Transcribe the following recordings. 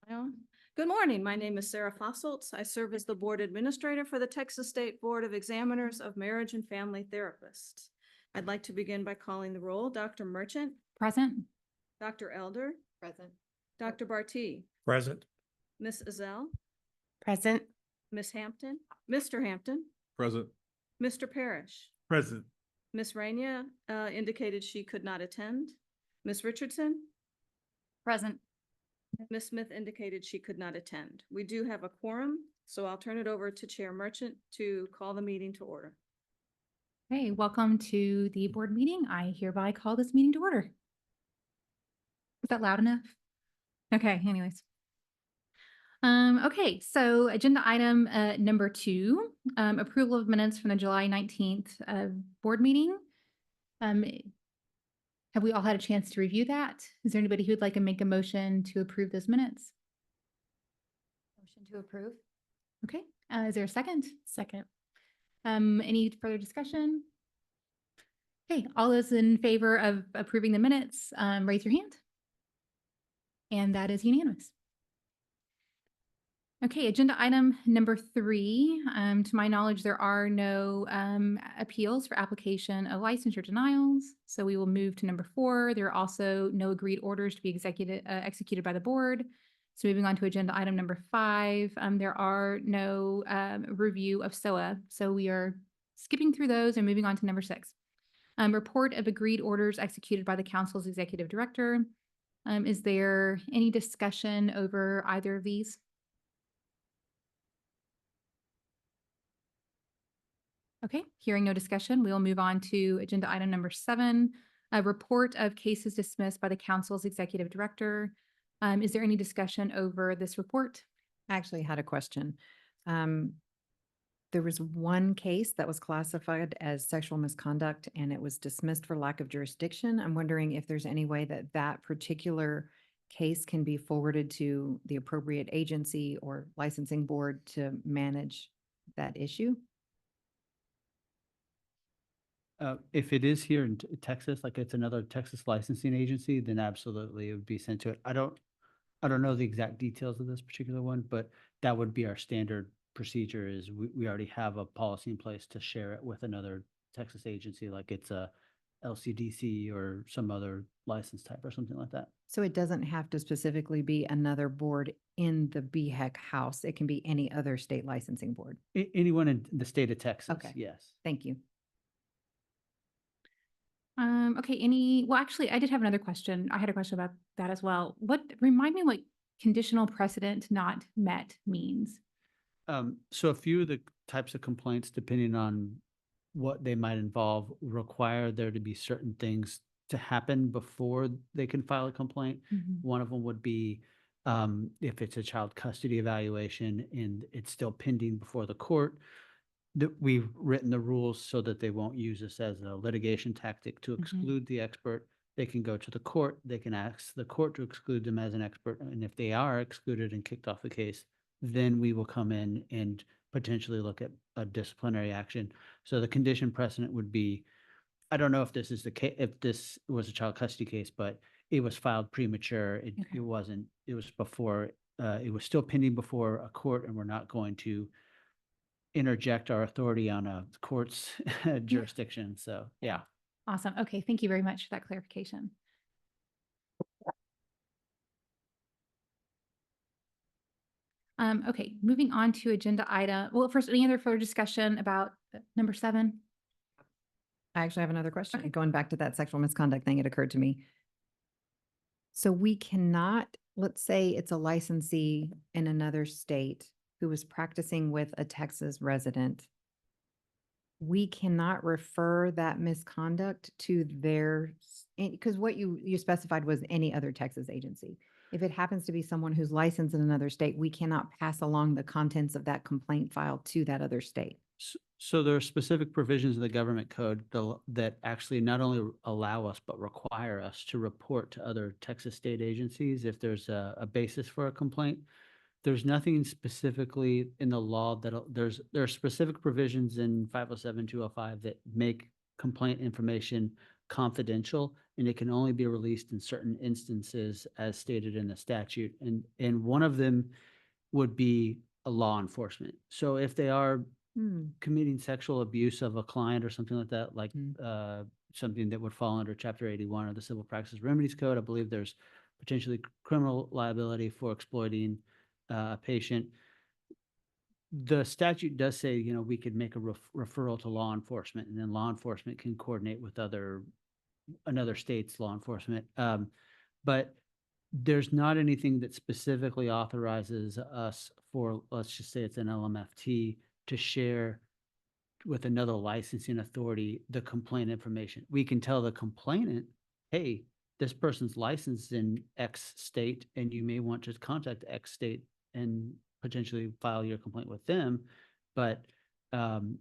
Good morning. My name is Sarah Fosselt. I serve as the Board Administrator for the Texas State Board of Examiners of Marriage and Family Therapists. I'd like to begin by calling the roll. Dr. Merchant, Present. Dr. Elder, Present. Dr. Barty, Present. Ms. Azell, Present. Ms. Hampton, Mr. Hampton, Present. Mr. Parrish. Present. Ms. Rania indicated she could not attend. Ms. Richardson, Present. Ms. Smith indicated she could not attend. We do have a quorum, so I'll turn it over to Chair Merchant to call the meeting to order. Hey, welcome to the board meeting. I hereby call this meeting to order. Is that loud enough? Okay, anyways. Okay, so agenda item number 2, approval of minutes from the July 19th board meeting. Have we all had a chance to review that? Is there anybody who'd like to make a motion to approve those minutes? Motion to approve. Okay, is there a second? Second. Any further discussion? Okay, all those in favor of approving the minutes, raise your hand. And that is unanimous. Okay, agenda item number 3. To my knowledge, there are no appeals for application of licensure denials. So we will move to number 4. There are also no agreed orders to be executed by the board. So moving on to agenda item number 5, there are no review of SOAH. So we are skipping through those and moving on to number 6. Report of agreed orders executed by the council's executive director. Is there any discussion over either of these? Okay, hearing no discussion, we'll move on to agenda item number 7, a report of cases dismissed by the council's executive director. Is there any discussion over this report? I actually had a question. There was one case that was classified as sexual misconduct and it was dismissed for lack of jurisdiction. I'm wondering if there's any way that that particular case can be forwarded to the appropriate agency or licensing board to manage that issue. If it is here in Texas, like it's another Texas licensing agency, then absolutely it would be sent to it. I don't know the exact details of this particular one, but that would be our standard procedure. Is we already have a policy in place to share it with another Texas agency, like it's a LCDC or some other license type or something like that. So it doesn't have to specifically be another board in the BHEC house. It can be any other state licensing board. Anyone in the state of Texas, Okay. yes. Thank you. Okay, well, actually, I did have another question. I had a question about that as well. Remind me what conditional precedent not met means. So a few of the types of complaints, depending on what they might involve, require there to be certain things to happen before they can file a complaint. One of them would be if it's a child custody evaluation and it's still pending before the court, that we've written the rules so that they won't use this as a litigation tactic to exclude the expert. They can go to the court. They can ask the court to exclude them as an expert. And if they are excluded and kicked off the case, then we will come in and potentially look at a disciplinary action. So the condition precedent would be, I don't know if this is the case, if this was a child custody case, but it was filed premature. It wasn't, it was before, it was still pending before a court, and we're not going to interject our authority on a court's jurisdiction. So, yeah. Awesome. Okay, thank you very much for that clarification. Okay, moving on to agenda item. Well, first, any other further discussion about number 7? I actually have another question. Okay. Going back to that sexual misconduct thing, it occurred to me. So we cannot, let's say it's a licensee in another state who was practicing with a Texas resident. We cannot refer that misconduct to their, because what you specified was any other Texas agency. If it happens to be someone who's licensed in another state, we cannot pass along the contents of that complaint file to that other state. So there are specific provisions in the government code that actually not only allow us, but require us to report to other Texas state agencies if there's a basis for a complaint. There's nothing specifically in the law that there are specific provisions in 507, 205 that make complaint information confidential and it can only be released in certain instances as stated in the statute. And one of them would be a law enforcement. So if they are committing sexual abuse of a client or something like that, like something that would fall under Chapter 81 of the Civil Practice Remedies Code, I believe there's potentially criminal liability for exploiting a patient. The statute does say, you know, we could make a referral to law enforcement, and then law enforcement can coordinate with another state's law enforcement. But there's not anything that specifically authorizes us for, let's just say it's an LMFT, to share with another licensing authority the complaint information. We can tell the complainant, hey, this person's licensed in X state, and you may want to contact X state and potentially file your complaint with them. But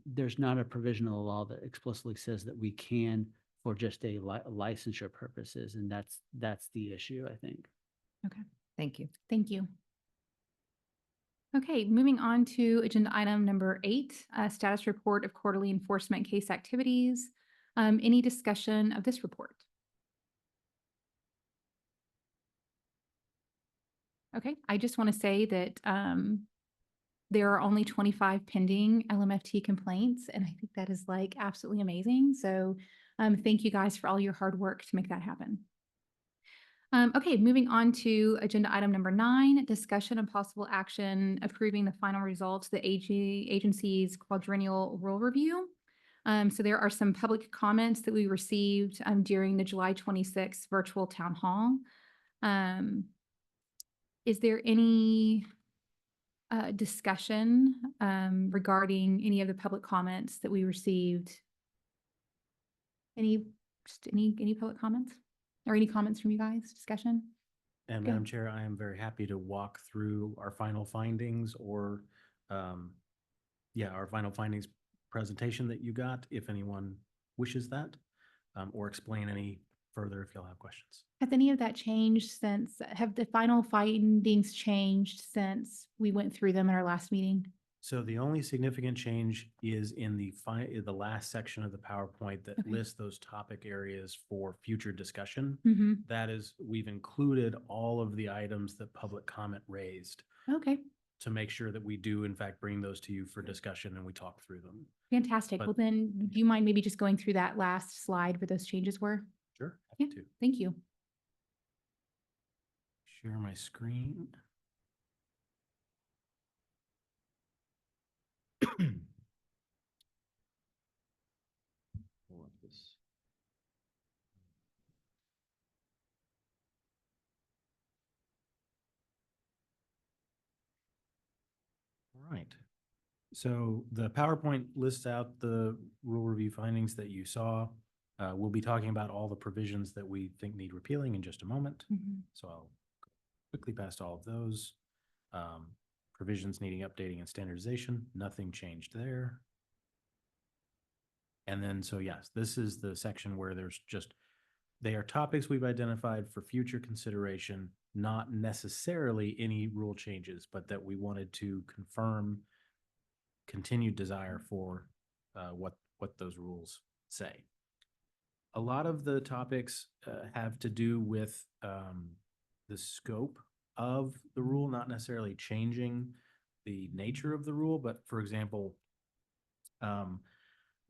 there's not a provision of the law that explicitly says that we can for just a licensure purposes. And that's the issue, I think. Okay, Thank you. thank you. Okay, moving on to agenda item number 8, status report of quarterly enforcement case activities. Any discussion of this report? Okay, I just want to say that there are only 25 pending LMFT complaints, and I think that is like absolutely amazing. So thank you guys for all your hard work to make that happen. Okay, moving on to agenda item number 9, discussion and possible action approving the final results of the agency's quadrennial rule review. So there are some public comments that we received during the July 26th virtual town hall. Is there any discussion regarding any of the public comments that we received? Any public comments or any comments from you guys? Discussion? And Go. Madam Chair, I am very happy to walk through our final findings or, our final findings presentation that you got, if anyone wishes that, or explain any further if you'll have questions. Has any of that changed have the final findings changed since we went through them in our last meeting? So the only significant change is in the last section of the PowerPoint that Okay. lists those topic areas for future discussion. Mm-hmm. That is, we've included all of the items that public comment raised Okay, to make sure that we do in fact bring those to you for discussion and we talk through them. fantastic. But- Well, then do you mind maybe just going through that last slide where those changes were? Sure, Yeah, happy to. thank you. Share my screen. Pull up this. All right. So the PowerPoint lists out the rule review findings that you saw. We'll be talking about all the provisions that we think need repealing in just a moment. Mhm. So I'll quickly pass all of those. Provisions needing updating and standardization, nothing changed there. And then, so yes, this is the section where they are topics we've identified for future consideration, not necessarily any rule changes, but that we wanted to confirm continued desire for what those rules say. A lot of the topics have to do with the scope of the rule, not necessarily changing the nature of the rule, but for example,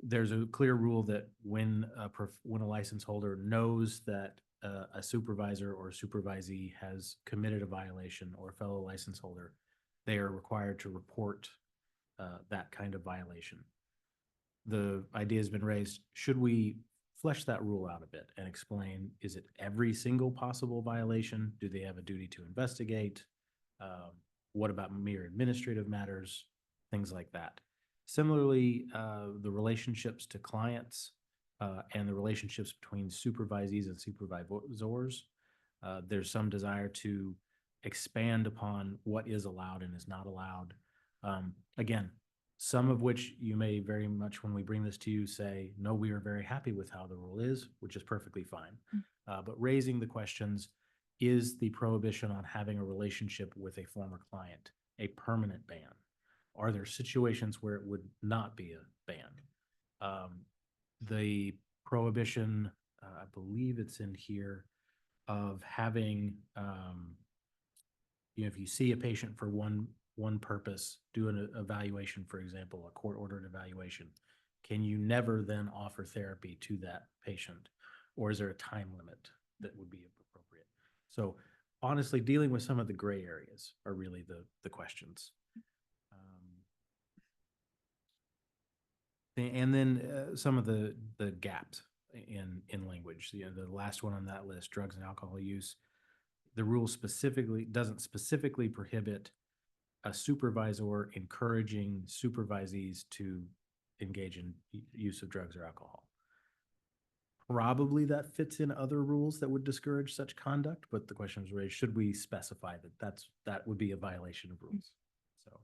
there's a clear rule that when a license holder knows that a supervisor or supervisee has committed a violation, or a fellow license holder, they are required to report that kind of violation. The idea has been raised, should we flesh that rule out a bit and explain, is it every single possible violation? Do they have a duty to investigate? What about mere administrative matters? Things like that. Similarly, the relationships to clients and the relationships between supervisees and supervisors, there's some desire to expand upon what is allowed and is not allowed. Again, some of which you may very much, when we bring this to you, say, no, we are very happy with how the rule is, which is perfectly fine. But raising the questions, is the prohibition on having a relationship with a former client a permanent ban? Are there situations where it would not be a ban? The prohibition I believe it's in here, of having, if you see a patient for one purpose, do an evaluation, for example, a court-ordered evaluation, can you never then offer therapy to that patient? Or is there a time limit that would be appropriate? So honestly, dealing with some of the gray areas are really the questions. And then some of the gaps in language. The last one on that list, drugs and alcohol use. The rule doesn't specifically prohibit a supervisor encouraging supervisees to engage in use of drugs or alcohol. Probably that fits in other rules that would discourage such conduct, but the question was raised, should we specify that would be a violation of rules? So,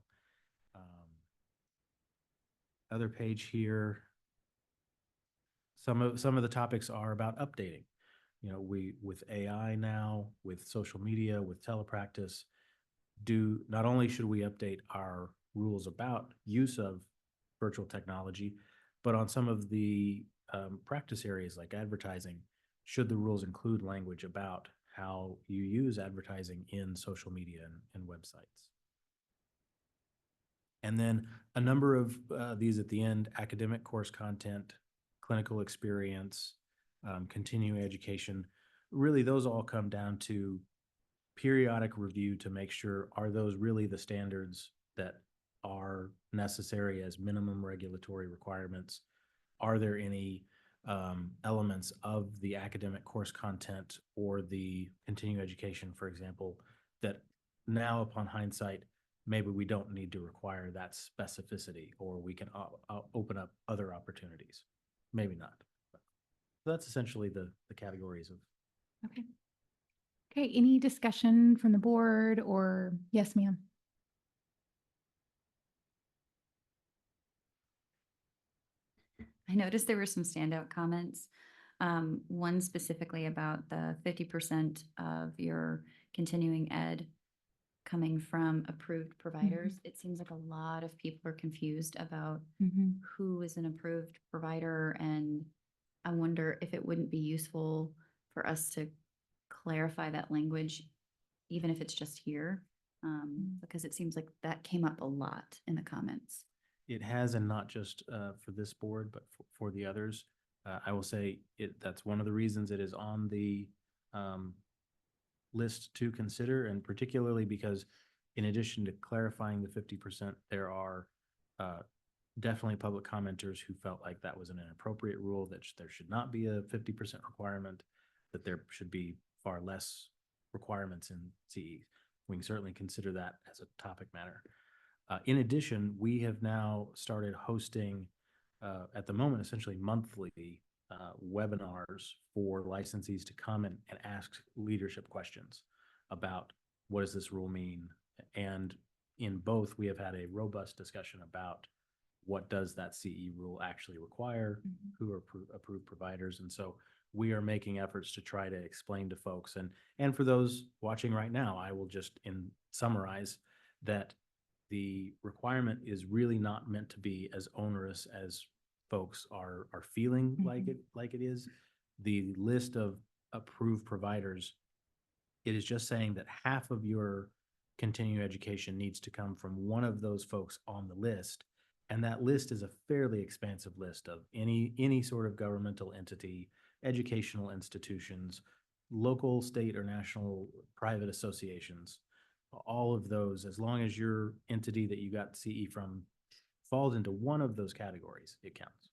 other page here, some of the topics are about updating. With AI now, with social media, with telepractice, not only should we update our rules about use of virtual technology, but on some of the practice areas like advertising, should the rules include language about how you use advertising in social media and websites? And then a number of these at the end: academic course content, clinical experience, continuing education. Really, those all come down to periodic review to make sure, are those really the standards that are necessary as minimum regulatory requirements? Are there any elements of the academic course content or the continuing education, for example, that now upon hindsight, maybe we don't need to require that specificity, or we can open up other opportunities? Maybe not. So that's essentially the categories of. Okay. Okay, any discussion from the board or yes, ma'am? I noticed there were some standout comments. One specifically about the 50% of your continuing ed coming from approved providers. It seems like a lot of people are confused about who is an approved provider, and I wonder if it wouldn't be useful for us to clarify that language, even if it's just here, because it seems like that came up a lot in the comments. It has, and not just for this board, but for the others. I will say that's one of the reasons it is on the list to consider, and particularly because in addition to clarifying the 50%, there are definitely public commenters who felt like that was an inappropriate rule, that there should not be a 50% requirement, that there should be far less requirements in CE. We can certainly consider that as a topic matter. In addition, we have now started hosting, at the moment, essentially monthly webinars for licensees to come and ask leadership questions about what does this rule mean. And in both, we have had a robust discussion about what does that CE rule actually require, who are approved providers. And so we are making efforts to try to explain to folks. And for those watching right now, I will just summarize that the requirement is really not meant to be as onerous as folks are feeling like it is. The list of approved providers, it is just saying that half of your continuing education needs to come from one of those folks on the list. And that list is a fairly expansive list of any sort of governmental entity, educational institutions, local, state, or national private associations. All of those, as long as your entity that you got CE from falls into one of those categories, it counts.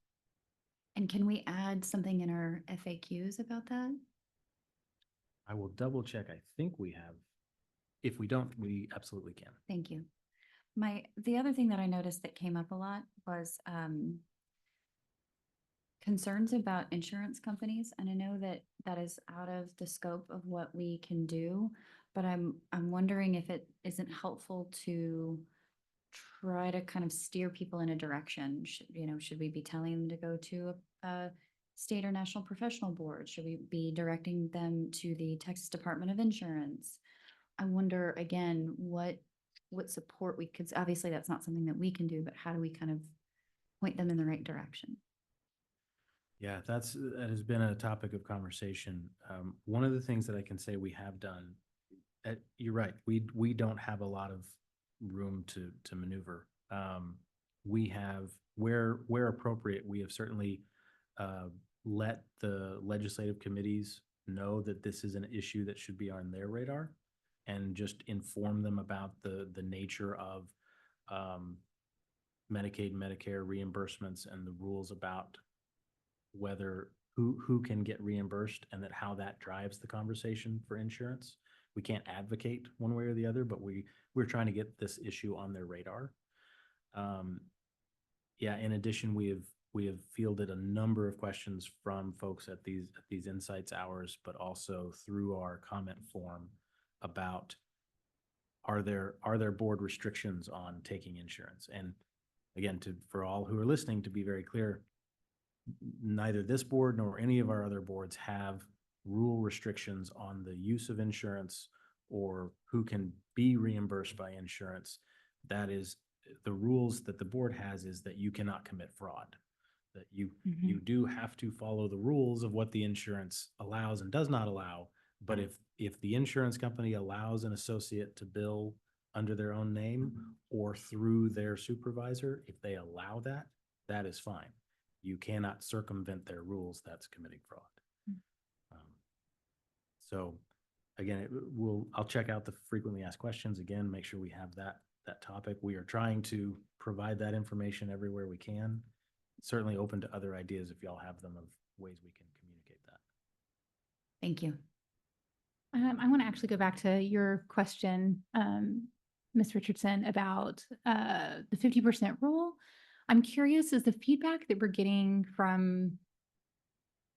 And can we add something in our FAQs about that? I will double check. I think we have. If we don't, we absolutely can. Thank you. The other thing that I noticed that came up a lot was concerns about insurance companies. And I know that that is out of the scope of what we can do, but I'm wondering if it isn't helpful to try to kind of steer people in a direction. Should we be telling them to go to a state or national professional board? Should we be directing them to the Texas Department of Insurance? I wonder, again, what support because obviously that's not something that we can do, but how do we kind of point them in the right direction? Yeah, that has been a topic of conversation. One of the things that I can say we have done, you're right, we don't have a lot of room to maneuver. We have, where appropriate, we have certainly uh, let the legislative committees know that this is an issue that should be on their radar, and just inform them about the nature of Medicaid, Medicare reimbursements and the rules about whether who can get reimbursed, and that how that drives the conversation for insurance. We can't advocate one way or the other, but we're trying to get this issue on their radar. Yeah, in addition, we have fielded a number of questions from folks at these insights hours, but also through our comment form about are there board restrictions on taking insurance? And again, for all who are listening, to be very clear, neither this board nor any of our other boards have rule restrictions on the use of insurance or who can be reimbursed by insurance. That is, the rules that the board has is that you cannot commit fraud, that you do have to follow the rules of what the insurance allows and does not allow. But if the insurance company allows an associate to bill under their own name or through their supervisor, if they allow that, that is fine. You cannot circumvent their rules. That's committing fraud. So again, I'll check out the frequently asked questions again, make sure we have that topic. We are trying to provide that information everywhere we can. Certainly open to other ideas if y'all have them of ways we can communicate that. Thank you. I want to actually go back to your question, Ms. Richardson, about the 50% rule. I'm curious, is the feedback that we're getting from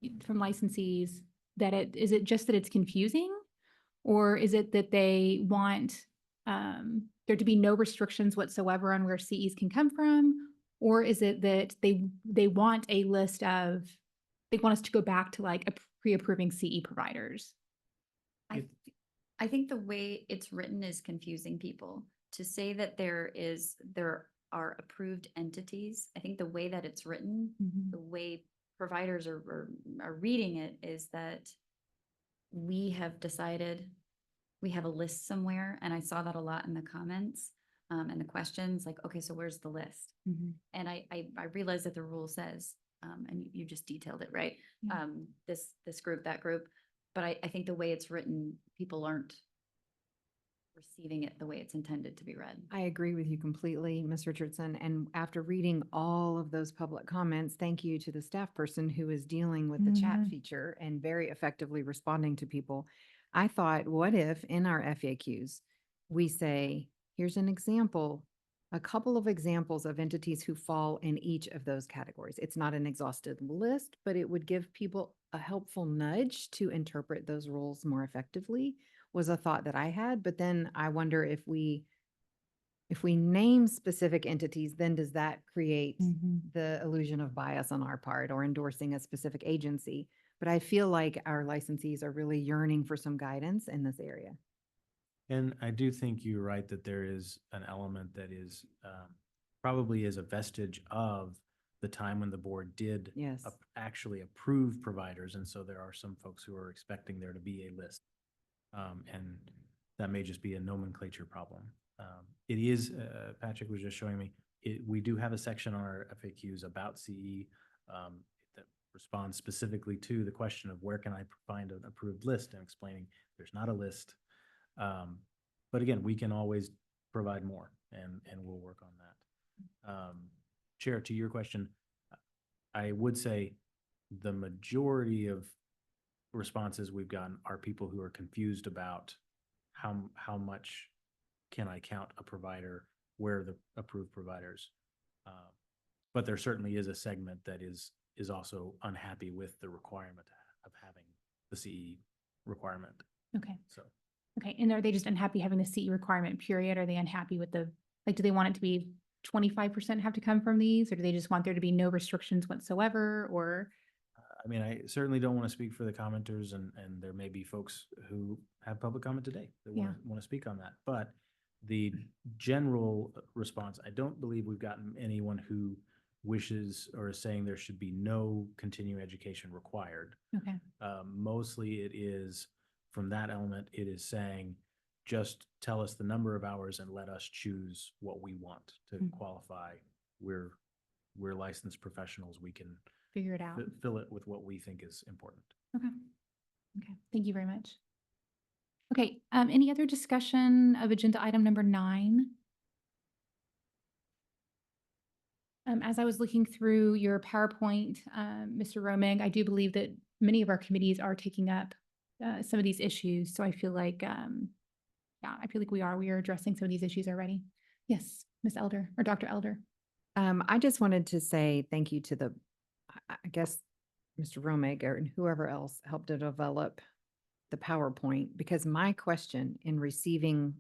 licensees that is it just that it's confusing, or is it that they want there to be no restrictions whatsoever on where CEs can come from, or is it that they want a list of, they want us to go back to like a pre-approving CE providers? I think the way it's written is confusing people. To say that there are approved entities, I think the way that it's written, the way providers are reading it is that we have decided, we have a list somewhere, and I saw that a lot in the comments and the questions, like, okay, so where's the list? And I realized that the rule says, and you just detailed it, right? Yeah. This group, that group. But I think the way it's written, people aren't receiving it the way it's intended to be read. I agree with you completely, Ms. Richardson. And after reading all of those public comments, thank you to the staff person who is dealing with the chat feature and very effectively responding to people. I thought, what if in our FAQs, we say, here's an example, a couple of examples of entities who fall in each of those categories. It's not an exhaustive list, but it would give people a helpful nudge to interpret those rules more effectively, was a thought that I had. But then I wonder if we name specific entities, then does that create the illusion of bias on our part or endorsing a specific agency? But I feel like our licensees are really yearning for some guidance in this area. And I do think you're right that there is an element that is probably is a vestige of the time when the board did Yes. actually approve providers. And so there are some folks who are expecting there to be a list. And that may just be a nomenclature problem. It is, Patrick was just showing me, we do have a section on our FAQs about CE that responds specifically to the question of where can I find an approved list, and explaining there's not a list. But again, we can always provide more, and we'll work on that. Chair, to your question, I would say the majority of responses we've gotten are people who are confused about how much can I count a provider, where are the approved providers. But there certainly is a segment that is also unhappy with the requirement of having the CE requirement. Okay. So. Okay. And are they just unhappy having the CE requirement period? Are they unhappy with do they want it to be 25% have to come from these, or do they just want there to be no restrictions whatsoever? Or I mean, I certainly don't want to speak for the commenters, and there may be folks who have public comment today that want to speak on that. But the general response, I don't believe we've gotten anyone who wishes or is saying there should be no continuing education required. Okay. Mostly it is, from that element, it is saying, just tell us the number of hours and let us choose what we want to Mhm. qualify. We're licensed professionals. We can Figure it out. fill it with what we think is important. Okay. Okay. Thank you very much. Okay. Any other discussion of agenda item number 9? As I was looking through your PowerPoint, Mr. Romig, I do believe that many of our committees are taking up some of these issues. So I feel like, I feel like we are addressing some of these issues already. Yes, Ms. Elder or Dr. Elder. I just wanted to say thank you to I guess, Mr. Romig or whoever else helped to develop the PowerPoint, because my question in receiving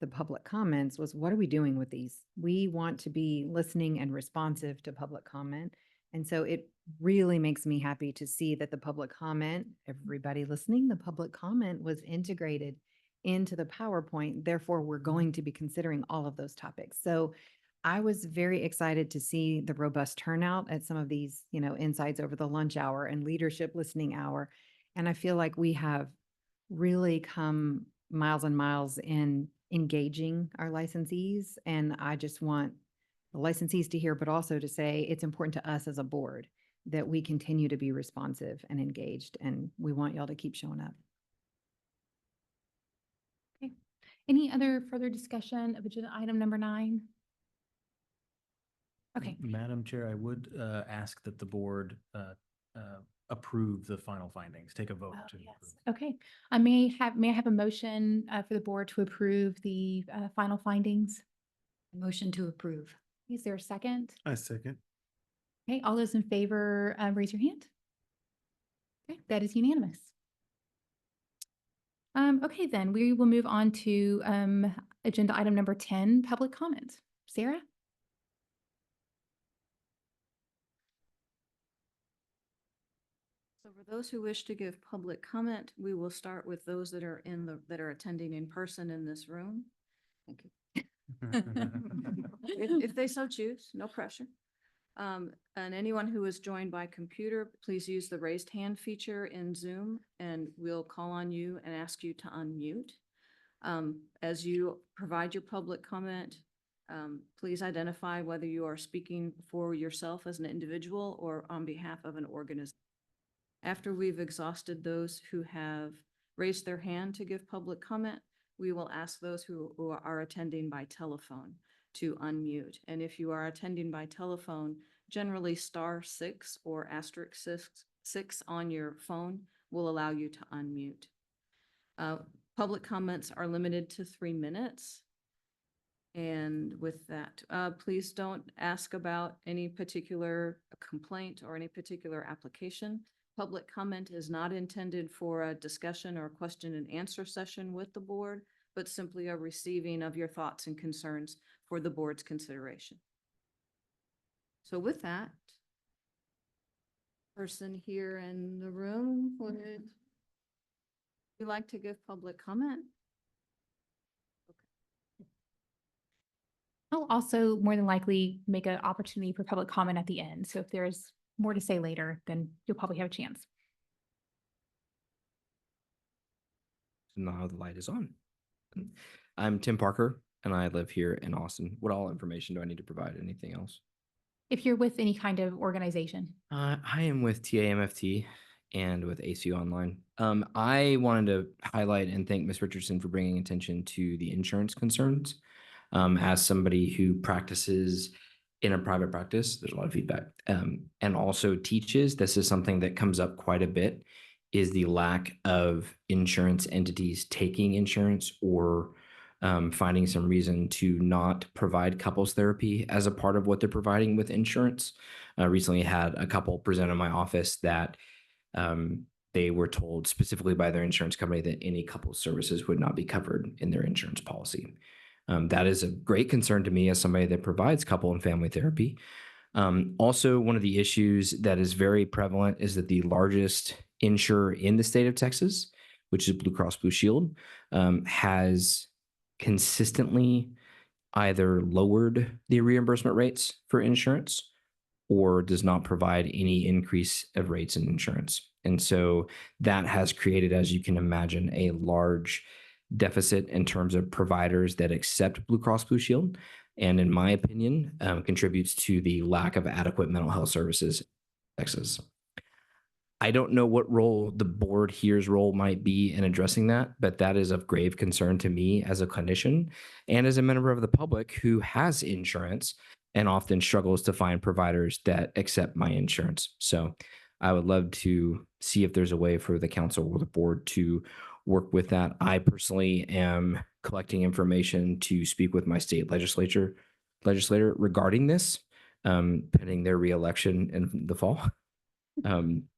the public comments was, what are we doing with these? We want to be listening and responsive to public comment. And so it really makes me happy to see that the public comment, everybody listening, the public comment was integrated into the PowerPoint. Therefore, we're going to be considering all of those topics. So I was very excited to see the robust turnout at some of these, insights over the lunch hour and leadership listening hour. And I feel like we have really come miles and miles in engaging our licensees. And I just want the licensees to hear, but also to say it's important to us as a board that we continue to be responsive and engaged. And we want y'all to keep showing up. Okay. Any other further discussion of agenda item number 9? Okay. Madam Chair, I would ask that the board approve the final findings, take a vote Oh, to yes. approve. Okay. May I have a motion for the board to approve the final findings? Motion to approve. Is there a second? I second. Okay, all those in favor, raise your hand. Okay, that is unanimous. Okay, then we will move on to agenda item number 10, public comment. Sarah? So for those who wish to give public comment, we will start with those that are that are attending in person in this room. Thank you. If they so choose, no pressure. And anyone who is joined by computer, please use the raised hand feature in Zoom and we'll call on you and ask you to unmute. As you provide your public comment, please identify whether you are speaking for yourself as an individual or on behalf of an organization. After we've exhausted those who have raised their hand to give public comment, we will ask those who are attending by telephone to unmute. And if you are attending by telephone, generally *6 or *6 on your phone will allow you to unmute. Public comments are limited to 3 minutes. And with that, please don't ask about any particular complaint or any particular application. Public comment is not intended for a discussion or question and answer session with the board, but simply a receiving of your thoughts and concerns for the board's consideration. So with that, person here in the room, would you like to give public comment? I'll also more than likely make an opportunity for public comment at the end. So if there's more to say later, then you'll probably have a chance. Now the light is on. I'm Tim Parker and I live here in Austin. What all information do I need to provide? Anything else? If you're with any kind of organization. I am with TAMFT and with ACU Online. I wanted to highlight and thank Ms. Richardson for bringing attention to the insurance concerns. As somebody who practices in a private practice, there's a lot of feedback, and also teaches. This is something that comes up quite a bit, is the lack of insurance entities taking insurance or finding some reason to not provide couples therapy as a part of what they're providing with insurance. Recently had a couple present in my office that they were told specifically by their insurance company that any couples services would not be covered in their insurance policy. That is a great concern to me as somebody that provides couple and family therapy. Also, one of the issues that is very prevalent is that the largest insurer in the state of Texas, which is Blue Cross Blue Shield, has consistently either lowered the reimbursement rates for insurance or does not provide any increase of rates in insurance. And so that has created, as you can imagine, a large deficit in terms of providers that accept Blue Cross Blue Shield. And in my opinion, contributes to the lack of adequate mental health services in Texas. I don't know what role the board here's role might be in addressing that, but that is of grave concern to me as a clinician and as a member of the public who has insurance and often struggles to find providers that accept my insurance. So I would love to see if there's a way for the council or the board to work with that. I personally am collecting information to speak with my state legislator regarding this, pending their reelection in the fall.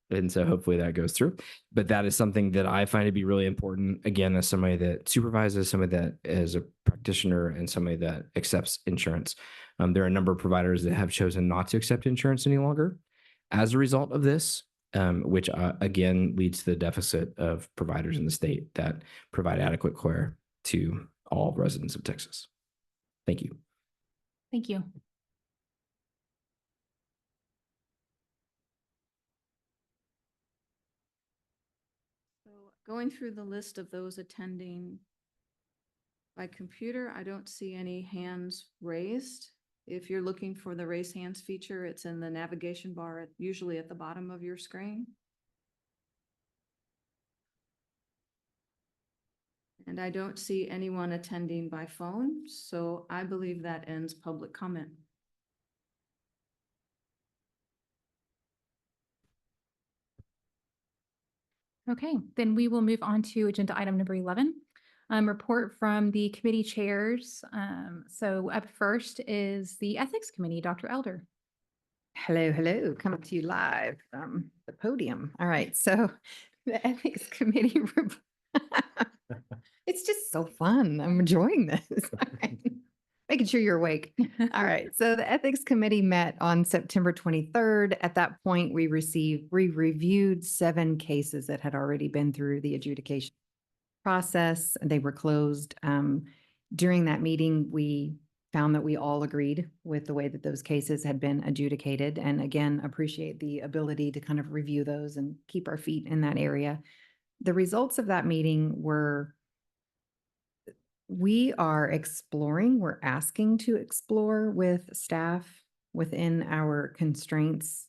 And so hopefully that goes through. But that is something that I find to be really important, again, as somebody that supervises, somebody that is a practitioner, and somebody that accepts insurance. There are a number of providers that have chosen not to accept insurance any longer as a result of this, which again leads to the deficit of providers in the state that provide adequate care to all residents of Texas. Thank you. Thank you. So going through the list of those attending by computer, I don't see any hands raised. If you're looking for the raise hands feature, it's in the navigation bar, usually at the bottom of your screen. And I don't see anyone attending by phone, so I believe that ends public comment. Okay, then we will move on to agenda item number 11. Report from the committee chairs. So up first is the Ethics Committee, Dr. Elder. Hello, hello, coming to you live from the podium. All right, so the Ethics Committee. It's just so fun. I'm enjoying this. All right. Making sure you're awake. All right, so the Ethics Committee met on September 23rd. At that point, we reviewed 7 cases that had already been through the adjudication process. They were closed. During that meeting, we found that we all agreed with the way that those cases had been adjudicated, and again, appreciate the ability to kind of review those and keep our feet in that area. The results of that meeting were, we are exploring, we're asking to explore with staff within our constraints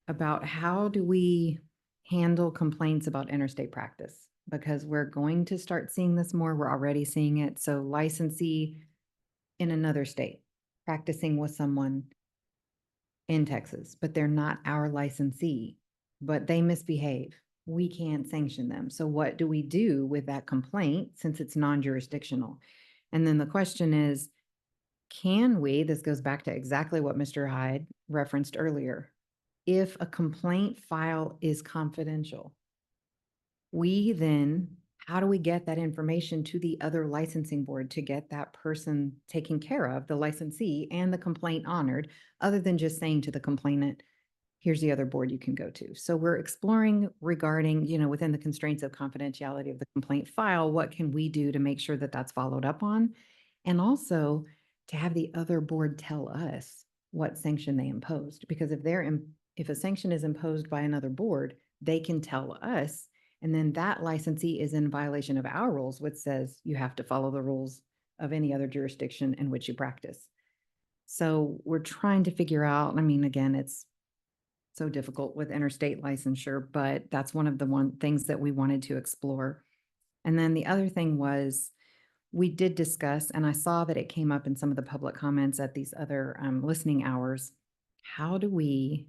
about how do we handle complaints about interstate practice, because we're going to start seeing this more. We're already seeing it. So licensee in another state practicing with someone in Texas, but they're not our licensee, but they misbehave. We can't sanction them. So what do we do with that complaint since it's non-jurisdictional? And then the question is, can we, this goes back to exactly what Mr. Hyde referenced earlier, if a complaint file is confidential, we then, how do we get that information to the other licensing board to get that person taken care of, the licensee, and the complaint honored, other than just saying to the complainant, here's the other board you can go to. So we're exploring regarding, within the constraints of confidentiality of the complaint file, what can we do to make sure that that's followed up on? And also to have the other board tell us what sanction they imposed, because if a sanction is imposed by another board, they can tell us, and then that licensee is in violation of our rules, which says you have to follow the rules of any other jurisdiction in which you practice. So we're trying to figure out, again, it's so difficult with interstate licensure, but that's one of the things that we wanted to explore. And then the other thing was, we did discuss, and I saw that it came up in some of the public comments at these other listening hours. How do we,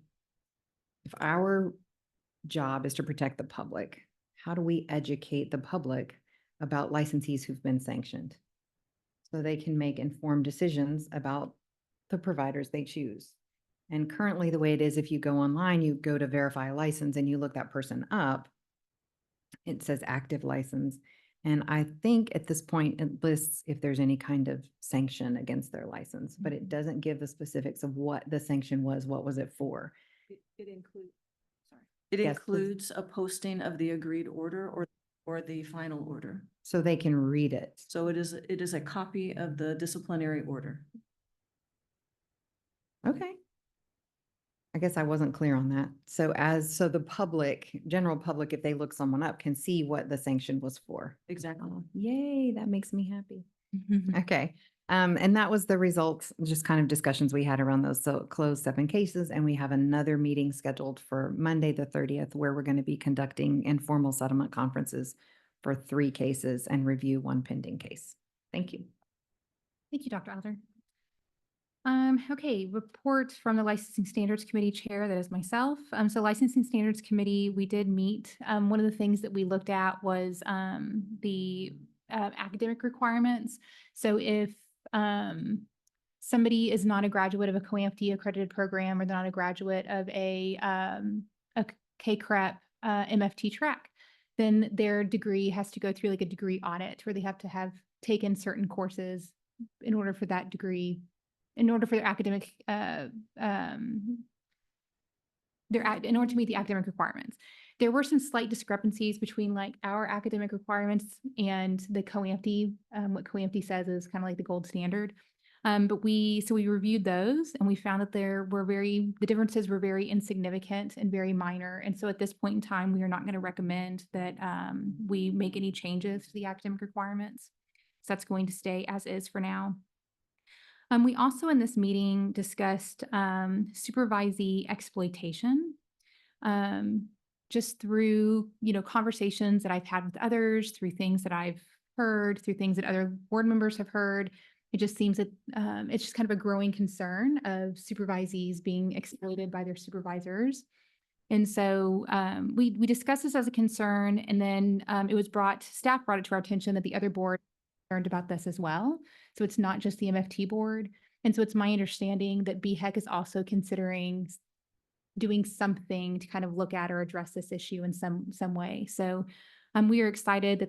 if our job is to protect the public, how do we educate the public about licensees who've been sanctioned so they can make informed decisions about the providers they choose? And currently the way it is, if you go online, you go to verify a license and you look that person up, it says active license. And I think at this point it lists if there's any kind of sanction against their license, but it doesn't give the specifics of what the sanction was, what was it for. It includes, sorry. It Yes, please. includes a posting of the agreed order or the final order. So they can read it. So it is a copy of the disciplinary order. Okay. I guess I wasn't clear on that. So the public, general public, if they look someone up, can see what the sanction was for. Exactly. Oh, yay, that makes me happy. Okay. And that was the results, just kind of discussions we had around those. So closed 7 cases, and we have another meeting scheduled for Monday, the 30th, where we're going to be conducting informal settlement conferences for 3 cases and review 1 pending case. Thank you. Thank you, Dr. Alder. Okay, report from the Licensing Standards Committee Chair, that is myself. So Licensing Standards Committee, we did meet. One of the things that we looked at was the academic requirements. So if somebody is not a graduate of a COAMFT accredited program, or they're not a graduate of a KCREP MFT track, then their degree has to go through like a degree audit where they have to have taken certain courses in order for that degree, in order for their academic, in order to meet the academic requirements. There were some slight discrepancies between like our academic requirements and the COAMFT. What COAMFT says is kind of like the gold standard. But we reviewed those, and we found that the differences were very insignificant and very minor. And so at this point in time, we are not going to recommend that we make any changes to the academic requirements. So that's going to stay as is for now. We also in this meeting discussed supervisee exploitation. Just through, conversations that I've had with others, through things that I've heard, through things that other board members have heard, it just seems that it's just kind of a growing concern of supervisees being exploited by their supervisors. And so we discussed this as a concern, and then staff brought it to our attention that the other board learned about this as well. So it's not just the MFT board. And so it's my understanding that BHEC is also considering doing something to kind of look at or address this issue in some way. So we are excited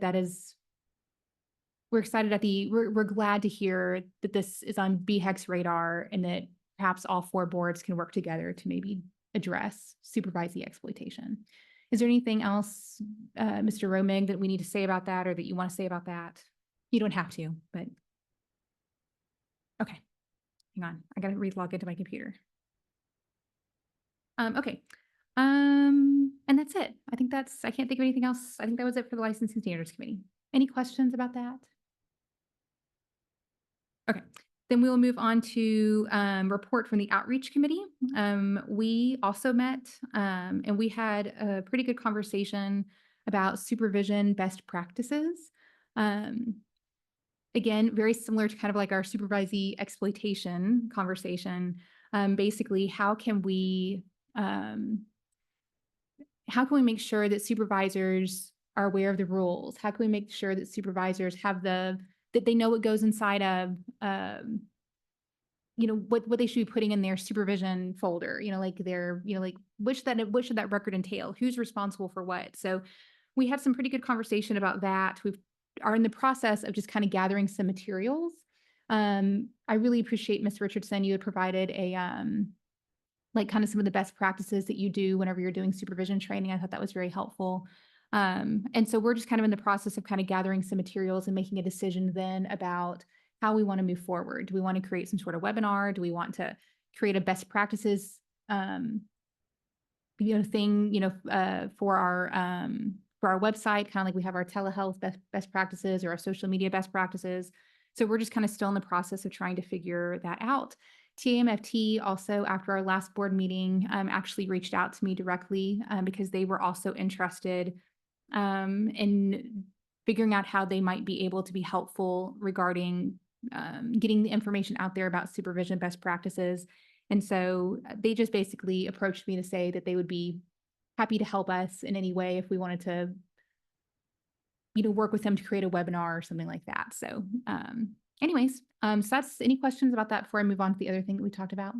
we're glad to hear that this is on BHEC's radar, and that perhaps all 4 boards can work together to maybe address supervisee exploitation. Is there anything else, Mr. Romig, that we need to say about that, or that you want to say about that? You don't have to, but okay. Hang on, I gotta log into my computer. Okay. And that's it. I can't think of anything else. I think that was it for the Licensing Standards Committee. Any questions about that? Okay, then we will move on to report from the Outreach Committee. We also met and we had a pretty good conversation about supervision best practices. Again, very similar to kind of like our supervisee exploitation conversation. Basically, how can we make sure that supervisors are aware of the rules? How can we make sure that supervisors have that they know what goes inside of, what they should be putting in their supervision folder, what should that record entail? Who's responsible for what? So we had some pretty good conversation about that. We are in the process of just kind of gathering some materials. I really appreciate Ms. Richardson. You had provided a, kind of some of the best practices that you do whenever you're doing supervision training. I thought that was very helpful. And so we're just kind of in the process of kind of gathering some materials and making a decision then about how we want to move forward. Do we want to create some sort of webinar? Do we want to create a best practices, thing, for our website, kind of like we have our telehealth best practices or our social media best practices. So we're just kind of still in the process of trying to figure that out. TAMFT also, after our last board meeting, actually reached out to me directly because they were also interested in figuring out how they might be able to be helpful regarding getting the information out there about supervision best practices. And so they just basically approached me to say that they would be happy to help us in any way if we wanted to, work with them to create a webinar or something like that. So anyways, so that's any questions about that before I move on to the other thing that we talked about?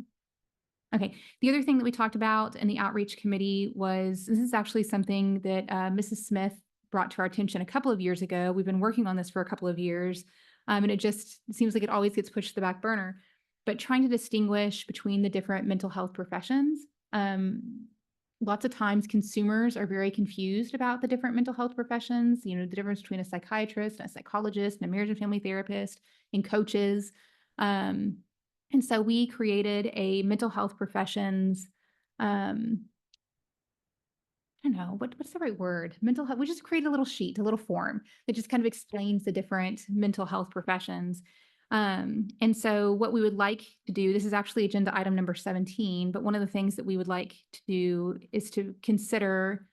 Okay, the other thing that we talked about in the outreach committee was, this is actually something that Mrs. Smith brought to our attention a couple of years ago. We've been working on this for a couple of years, and it just seems like it always gets pushed to the back burner. But trying to distinguish between the different mental health professions. Lots of times consumers are very confused about the different mental health professions, the difference between a psychiatrist, a psychologist, and a marriage and family therapist, and coaches. And so we created a mental health professions I don't know, what's the right word? Mental health, we just create a little sheet, a little form that just kind of explains the different mental health professions. And so what we would like to do, this is actually agenda item number 17, but one of the things that we would like to do is to consider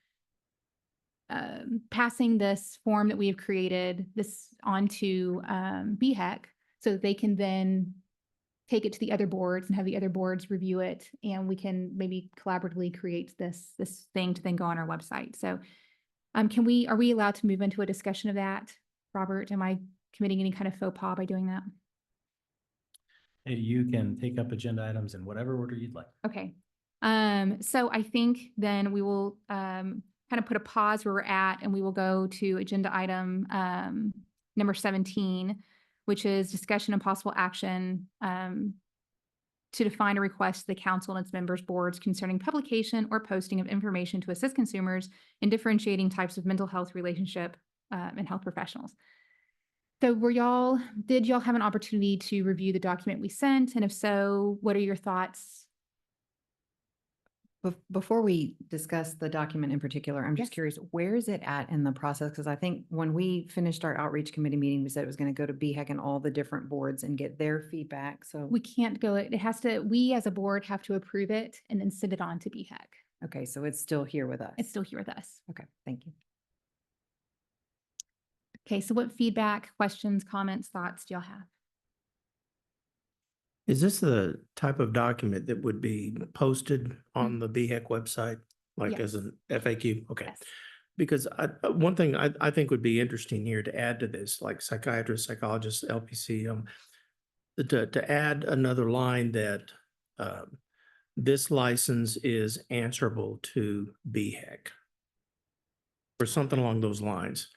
passing this form that we have created this on to BHEC so that they can then take it to the other boards and have the other boards review it, and we can maybe collaboratively create this thing to then go on our website. So are we allowed to move into a discussion of that? Robert, am I committing any kind of faux pas by doing that? Hey, you can take up agenda items in whatever order you'd like. Okay. So I think then we will kind of put a pause where we're at, and we will go to agenda item number 17, which is discussion and possible action to define a request to the council and its members boards concerning publication or posting of information to assist consumers in differentiating types of mental health relationship and health professionals. So did y'all have an opportunity to review the document we sent? And if so, what are your thoughts? Before we discuss the document in particular, I'm just Yes. curious, where is it at in the process? Because I think when we finished our outreach committee meeting, we said it was going to go to BHEC and all the different boards and get their feedback. So, We can't go, we as a board have to approve it and then send it on to BHEC. okay, so it's still here with us. It's still here with us. Okay, thank you. Okay, so what feedback, questions, comments, thoughts do y'all have? Is this the type of document that would be posted on the BHEC website, like as Yes. an FAQ? Okay. Yes. Because one thing I think would be interesting here to add to this, like psychiatrists, psychologists, LPC, to add another line that this license is answerable to BHEC or something along those lines,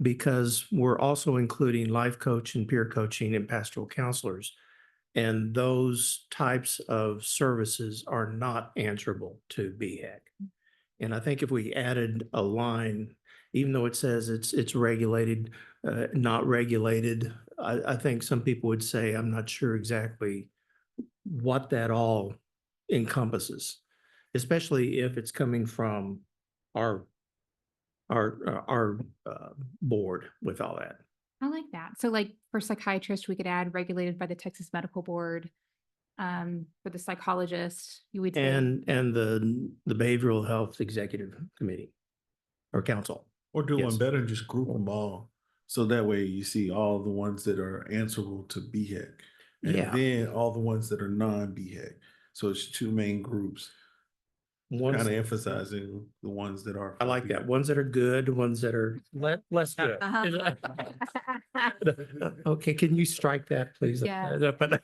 because we're also including life coach and peer coaching and pastoral counselors. And those types of services are not answerable to BHEC. And I think if we added a line, even though it says it's regulated, not regulated, I think some people would say, I'm not sure exactly what that all encompasses, especially if it's coming from our board with all that. I like that. So like for psychiatrists, we could add regulated by the Texas Medical Board. For the psychologist, you would say. And the Behavioral Health Executive Committee or Council. Or do Yes. one better and just group them all. So that way you see all the ones that are answerable to BHEC. And Yeah. then all the ones that are non-BHEC. So it's two main groups, Ones, kind of emphasizing the ones that are. I like that. Ones that are good, ones that are less good. Okay, can you strike that, please? Yeah. But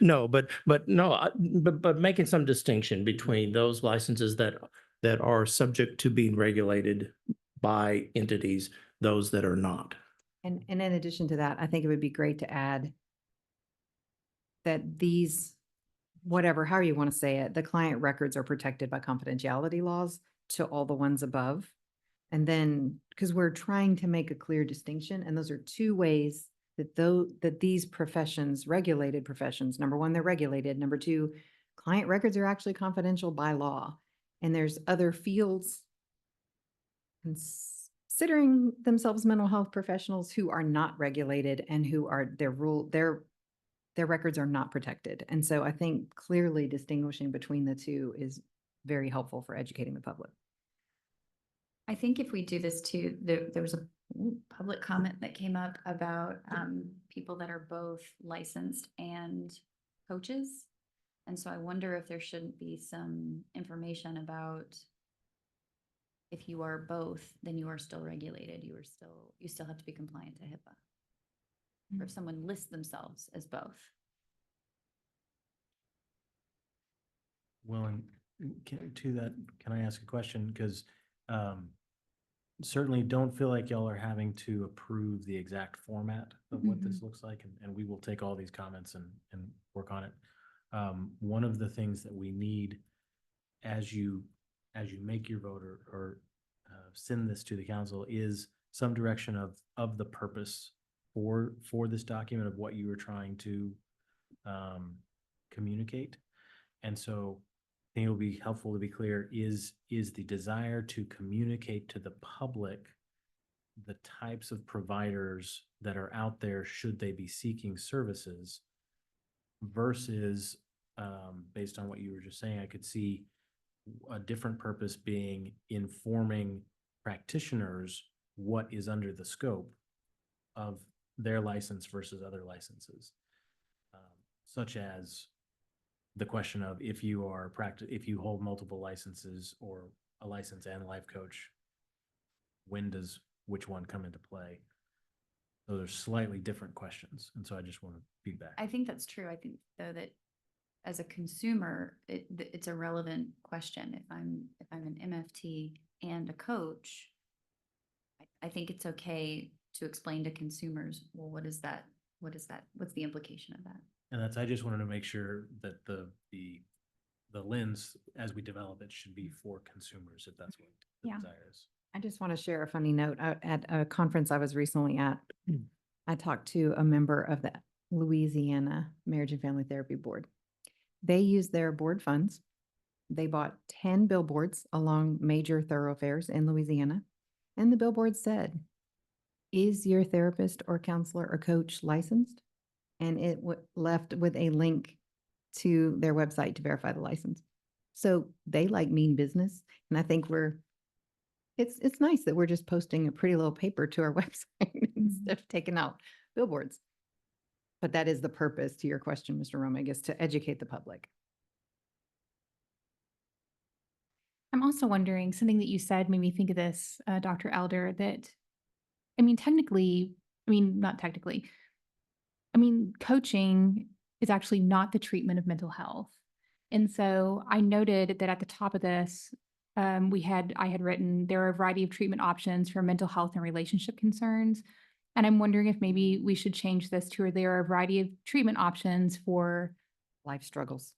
no, but making some distinction between those licenses that are subject to being regulated by entities, those that are not. And in addition to that, I think it would be great to add that these, whatever, however you want to say it, the client records are protected by confidentiality laws to all the ones above. And then, because we're trying to make a clear distinction, and those are two ways that these professions, regulated professions, number one, they're regulated. Number two, client records are actually confidential by law. And there's other fields considering themselves mental health professionals who are not regulated and who are their records are not protected. And so I think clearly distinguishing between the two is very helpful for educating the public. I think if we do this too, there was a public comment that came up about people that are both licensed and coaches. And so I wonder if there shouldn't be some information about if you are both, then you are still regulated. You still have to be compliant to HIPAA. Or if someone lists themselves as both. Well, and to that, can I ask a question? Because certainly don't feel like y'all are having to approve the exact format of what this looks like, and we will take all these comments and work on it. One of the things that we need as you make your vote or send this to the council is some direction of the purpose for this document, of what you were trying to communicate. And so think it would be helpful to be clear, is the desire to communicate to the public the types of providers that are out there should they be seeking services versus, based on what you were just saying, I could see a different purpose being informing practitioners what is under the scope of their license versus other licenses. Such as the question of if you are if you hold multiple licenses or a license and life coach, when does which one come into play? Those are slightly different questions. And so I just want to feedback. I think that's true. I think though that as a consumer, it's a relevant question. If I'm an MFT and a coach, I think it's okay to explain to consumers, well, what is that? What is that? What's the implication of that? And that's, I just wanted to make sure that the lens as we develop it should be for consumers, if that's what the Yeah. desire is. I just want to share a funny note. At a conference I was recently at, I talked to a member of the Louisiana Marriage and Family Therapy Board. They used their board funds. They bought 10 billboards along major thoroughfares in Louisiana. And the billboard said, "Is your therapist or counselor or coach licensed?" And it left with a link to their website to verify the license. So they like mean business. And I think it's nice that we're just posting a pretty little paper to our website instead of taking out billboards. But that is the purpose to your question, Mr. Romig, is to educate the public. I'm also wondering, something that you said made me think of this, Dr. Elder, that, coaching is actually not the treatment of mental health. And so I noted that at the top of this, I had written, there are a variety of treatment options for mental health and relationship concerns. And I'm wondering if maybe we should change this to, or there are a variety of treatment options for Life struggles.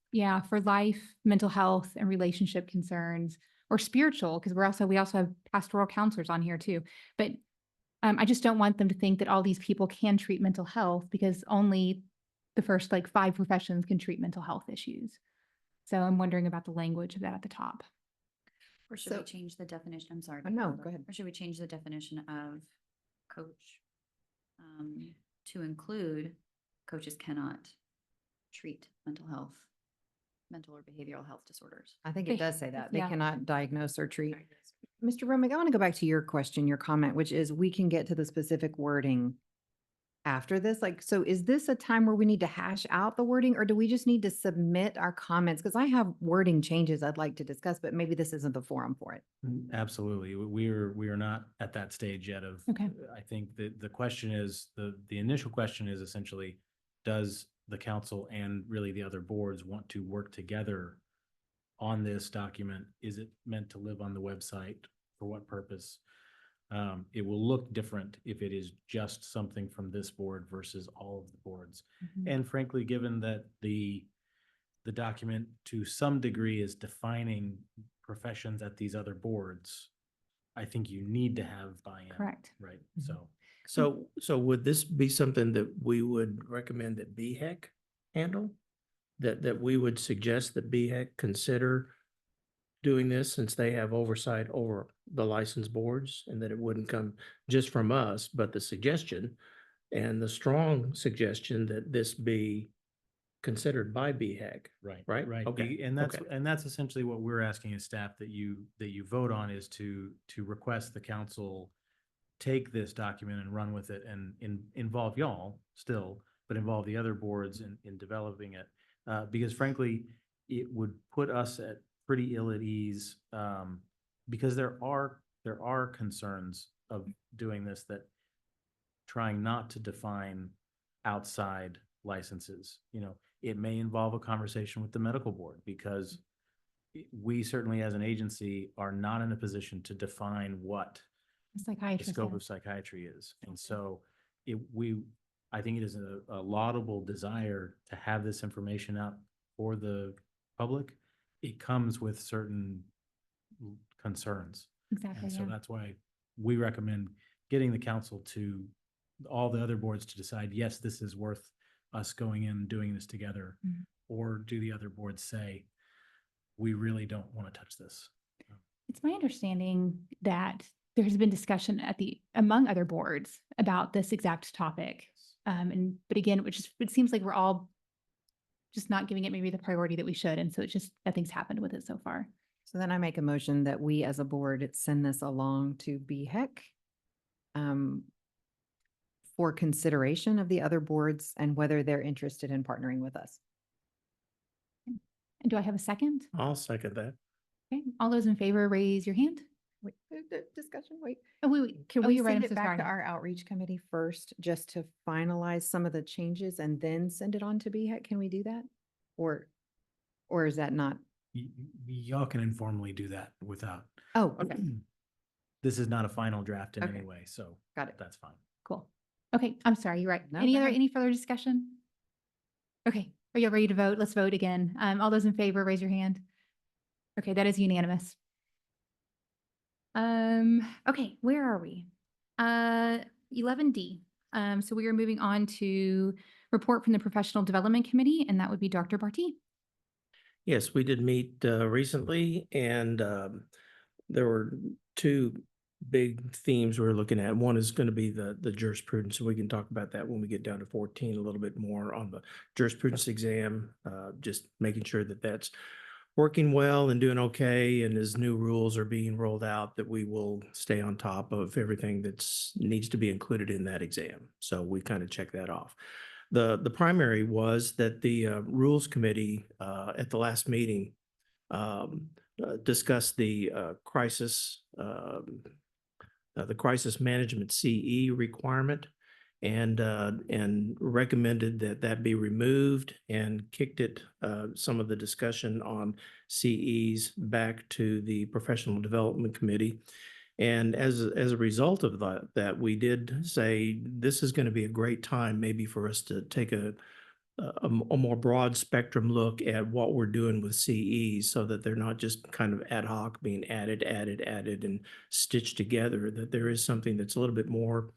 for life, mental health, and relationship concerns, or spiritual, because we also have pastoral counselors on here too. But I just don't want them to think that all these people can treat mental health, because only the first 5 professions can treat mental health issues. So I'm wondering about the language of that at the top. Or should we So- change the definition? I'm sorry. Oh, no, Barbara. go ahead. Or should we change the definition of coach to include coaches cannot treat mental or behavioral health disorders? I think They- it does say that. They yeah. cannot diagnose or treat. Mr. Romig, I want to go back to your question, your comment, which is we can get to the specific wording after this. So is this a time where we need to hash out the wording, or do we just need to submit our comments? Because I have wording changes I'd like to discuss, but maybe this isn't the forum for it. Absolutely. We are not at that stage yet of, Okay. I think that the question is, the initial question is essentially, does the council and really the other boards want to work together on this document? Is it meant to live on the website? For what purpose? It will look different if it is just something from this board versus all of the boards. And frankly, given that the document to some degree is defining professions at these other boards, I think you need to have buy-in. Correct. Right, So would this be something that we would recommend that BHEC handle? That we would suggest that BHEC consider doing this, since they have oversight over the license boards, and that it wouldn't come just from us, but the suggestion and the strong suggestion that this be considered by BHEC. Right. Right? Okay, And that's, okay. and that's essentially what we're asking as staff, that you vote on, is to request the council take this document and run with it, and involve y'all still, but involve the other boards in developing it. Because frankly, it would put us at pretty ill at ease, because there are concerns of doing this, that trying not to define outside licenses. It may involve a conversation with the medical board, because we certainly as an agency are not in a position to define what the Psychiatrist. scope of psychiatry is. And so I think it is a laudable desire to have this information out for the public. It comes with certain concerns. Exactly. And so Yeah. that's why we recommend getting the council to all the other boards to decide, yes, this is worth us going in and doing this together. Mhm. Or do the other boards say, we really don't want to touch this. It's my understanding that there has been discussion among other boards about this exact topic. But again, it seems like we're all just not giving it maybe the priority that we should. And so it's just, nothing's happened with it so far. So then I make a motion that we as a board send this along to BHEC for consideration of the other boards and whether they're interested in partnering with us. And do I have a second? I'll second that. Okay, all those in favor, raise your hand. Wait, discussion, wait. Oh, wait. Can Oh, we you're right, send I'm it so back sorry. to our outreach committee first, just to finalize some of the changes and then send it on to BHEC? Can we do that? Or is that not? Y'all can informally do that without. Oh, okay, This is not a final draft in Okay. any way, so got it. that's fine. Cool. Okay, I'm sorry, you're right. No, Any go ahead. any further discussion? Okay, are you ready to vote? Let's vote again. All those in favor, raise your hand. Okay, that is unanimous. Okay, where are we? 11D. So we are moving on to report from the Professional Development Committee, and that would be Dr. Barty. Yes, we did meet recently, and there were two big themes we're looking at. One is going to be the jurisprudence, so we can talk about that when we get down to 14 a little bit more on the jurisprudence exam, just making sure that that's working well and doing okay, and as new rules are being rolled out, that we will stay on top of everything that's needs to be included in that exam. So we kind of check that off. The primary was that the Rules Committee at the last meeting discussed the crisis management CE requirement and recommended that be removed and kicked it some of the discussion on CEs back to the Professional Development Committee. And as a result of that, we did say this is going to be a great time maybe for us to take a more broad spectrum look at what we're doing with CEs, so that they're not just kind of ad hoc being added and stitched together, that there is something that's a little bit more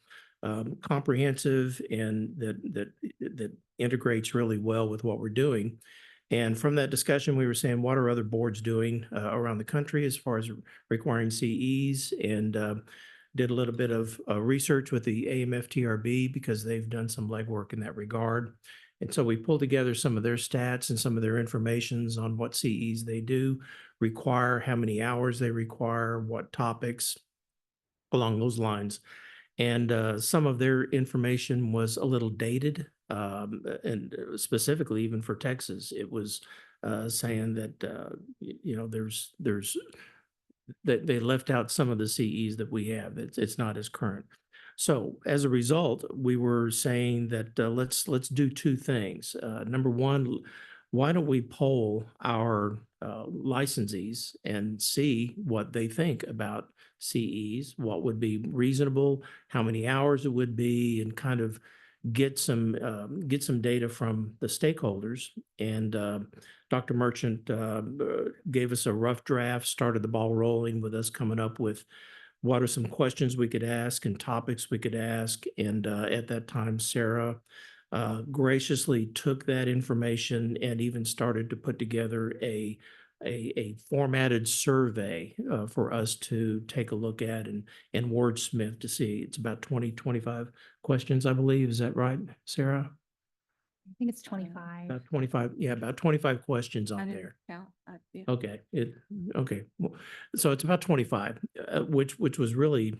comprehensive and that integrates really well with what we're doing. And from that discussion, we were saying, what are other boards doing around the country as far as requiring CEs? And did a little bit of research with the AMFTRB because they've done some legwork in that regard. And so we pulled together some of their stats and some of their informations on what CEs they do require, how many hours they require, what topics along those lines. And some of their information was a little dated, and specifically even for Texas, it was saying that that they left out some of the CEs that we have. It's not as current. So as a result, we were saying that let's do two things. Number one, why don't we poll our licensees and see what they think about CEs, what would be reasonable, how many hours it would be, and kind of get some data from the stakeholders. And Dr. Merchant gave us a rough draft, started the ball rolling with us coming up with what are some questions we could ask and topics we could ask. And at that time, Sarah graciously took that information and even started to put together a formatted survey for us to take a look at and wordsmith to see. It's about 25 questions, I believe. Is that right, Sarah? I think it's 25. About 25, yeah, about 25 questions I on didn't there. count. Yeah. Okay, okay. Well, so it's about 25, which was really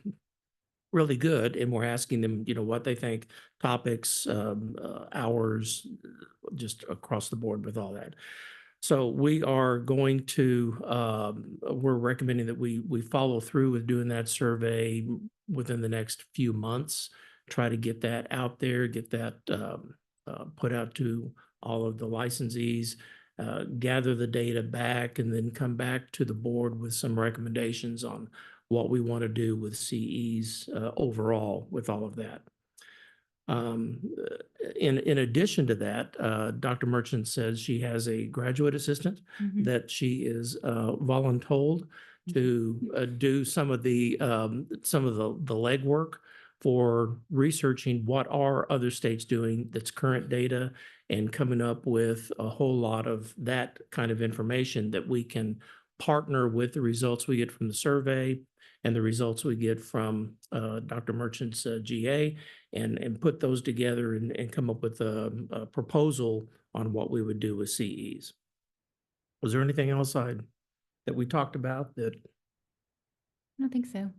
good. And we're asking them, what they think, topics, hours, just across the board with all that. So we are going to, we're recommending that we follow through with doing that survey within the next few months, try to get that out there, get that put out to all of the licensees, gather the data back, and then come back to the board with some recommendations on what we want to do with CEs overall with all of that. In addition to that, Dr. Merchant says she has a graduate assistant that she is voluntold to do some of the legwork for researching what are other states doing that's current data and coming up with a whole lot of that kind of information that we can partner with the results we get from the survey and the results we get from Dr. Merchant's GA and put those together and come up with a proposal on what we would do with CEs. Was there anything else that we talked about that? I don't think so.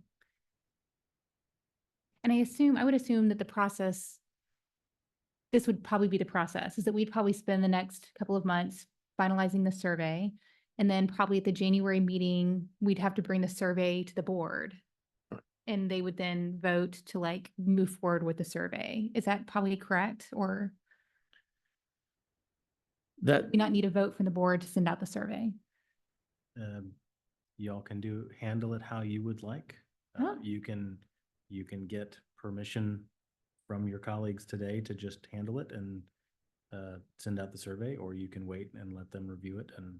And I would assume that the process, this would probably be the process, is that we'd probably spend the next couple of months finalizing the survey. And then probably at the January meeting, we'd have to bring the survey to the board. Right. And they would then vote to like move forward with the survey. Is that probably correct? Or That do we not need a vote from the board to send out the survey? Y'all can handle it how you would like. Huh. You can get permission from your colleagues today to just handle it and send out the survey, or you can wait and let them review it. And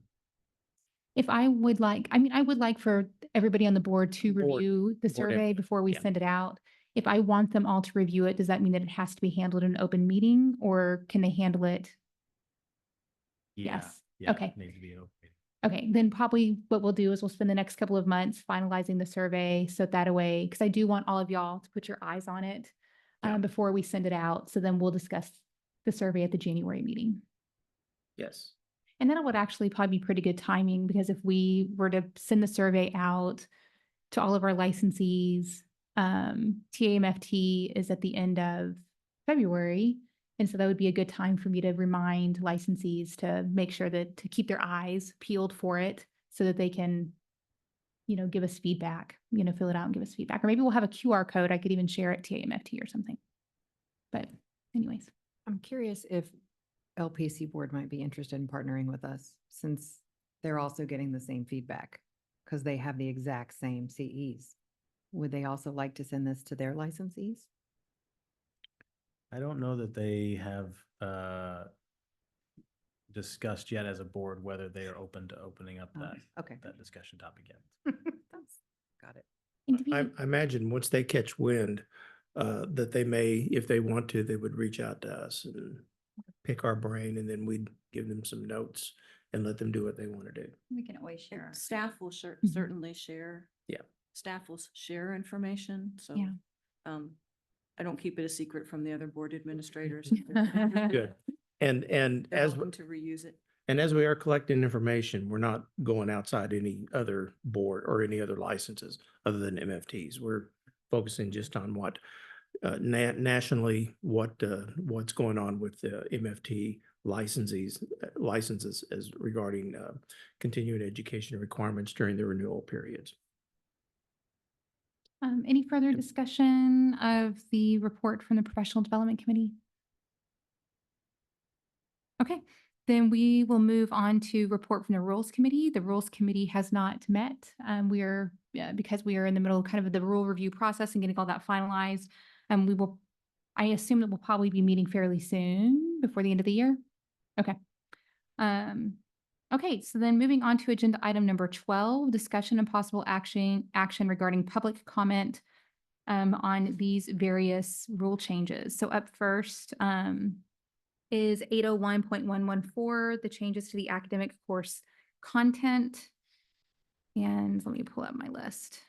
If I would like, I mean, I would like for everybody on the board to Board- review the board survey before we yeah. send it out. If I want them all to review it, does that mean that it has to be handled in an open meeting, or can they handle it? yeah, Yes. yeah, Okay. it needs to be open. Okay, then probably what we'll do is we'll spend the next couple of months finalizing the survey, so that way, because I do want all of y'all to put your eyes on it Yeah. before we send it out. So then we'll discuss the survey at the January meeting. yes. And then it would actually probably be pretty good timing, because if we were to send the survey out to all of our licensees, TAMFT is at the end of February. And so that would be a good time for me to remind licensees to make sure that to keep their eyes peeled for it so that they can, give us feedback, fill it out and give us feedback. Or maybe we'll have a QR code I could even share at TAMFT or something. But anyways. I'm curious if LPC board might be interested in partnering with us, since they're also getting the same feedback because they have the exact same CEs. Would they also like to send this to their licensees? I don't know that they have discussed yet as a board whether they are open to opening up Okay. that discussion topic yet. Got it. And do we- I imagine once they catch wind, that they may, if they want to, they would reach out to us and pick our brain, and then we'd give them some notes and let them do what they want to do. We can always share. And staff will Mhm. certainly share. Yeah. Staff will share information, so. Yeah. I don't keep it a secret from the other board administrators. Good. And They're as, welcome to reuse it. and as we are collecting information, we're not going outside any other board or any other licenses other than MFTs. We're focusing just on what nationally, what's going on with the MFT licenses as regarding continuing education requirements during the renewal periods. Any further discussion of the report from the Professional Development Committee? Okay, then we will move on to report from the Rules Committee. The Rules Committee has not met. Because we are in the middle kind of the rule review process and getting all that finalized. I assume that we'll probably be meeting fairly soon before the end of the year. Okay. Okay, so then moving on to agenda item number 12, discussion and possible action regarding public comment on these various rule changes. So up first is 801.114, the changes to the academic course content. And let me pull up my list.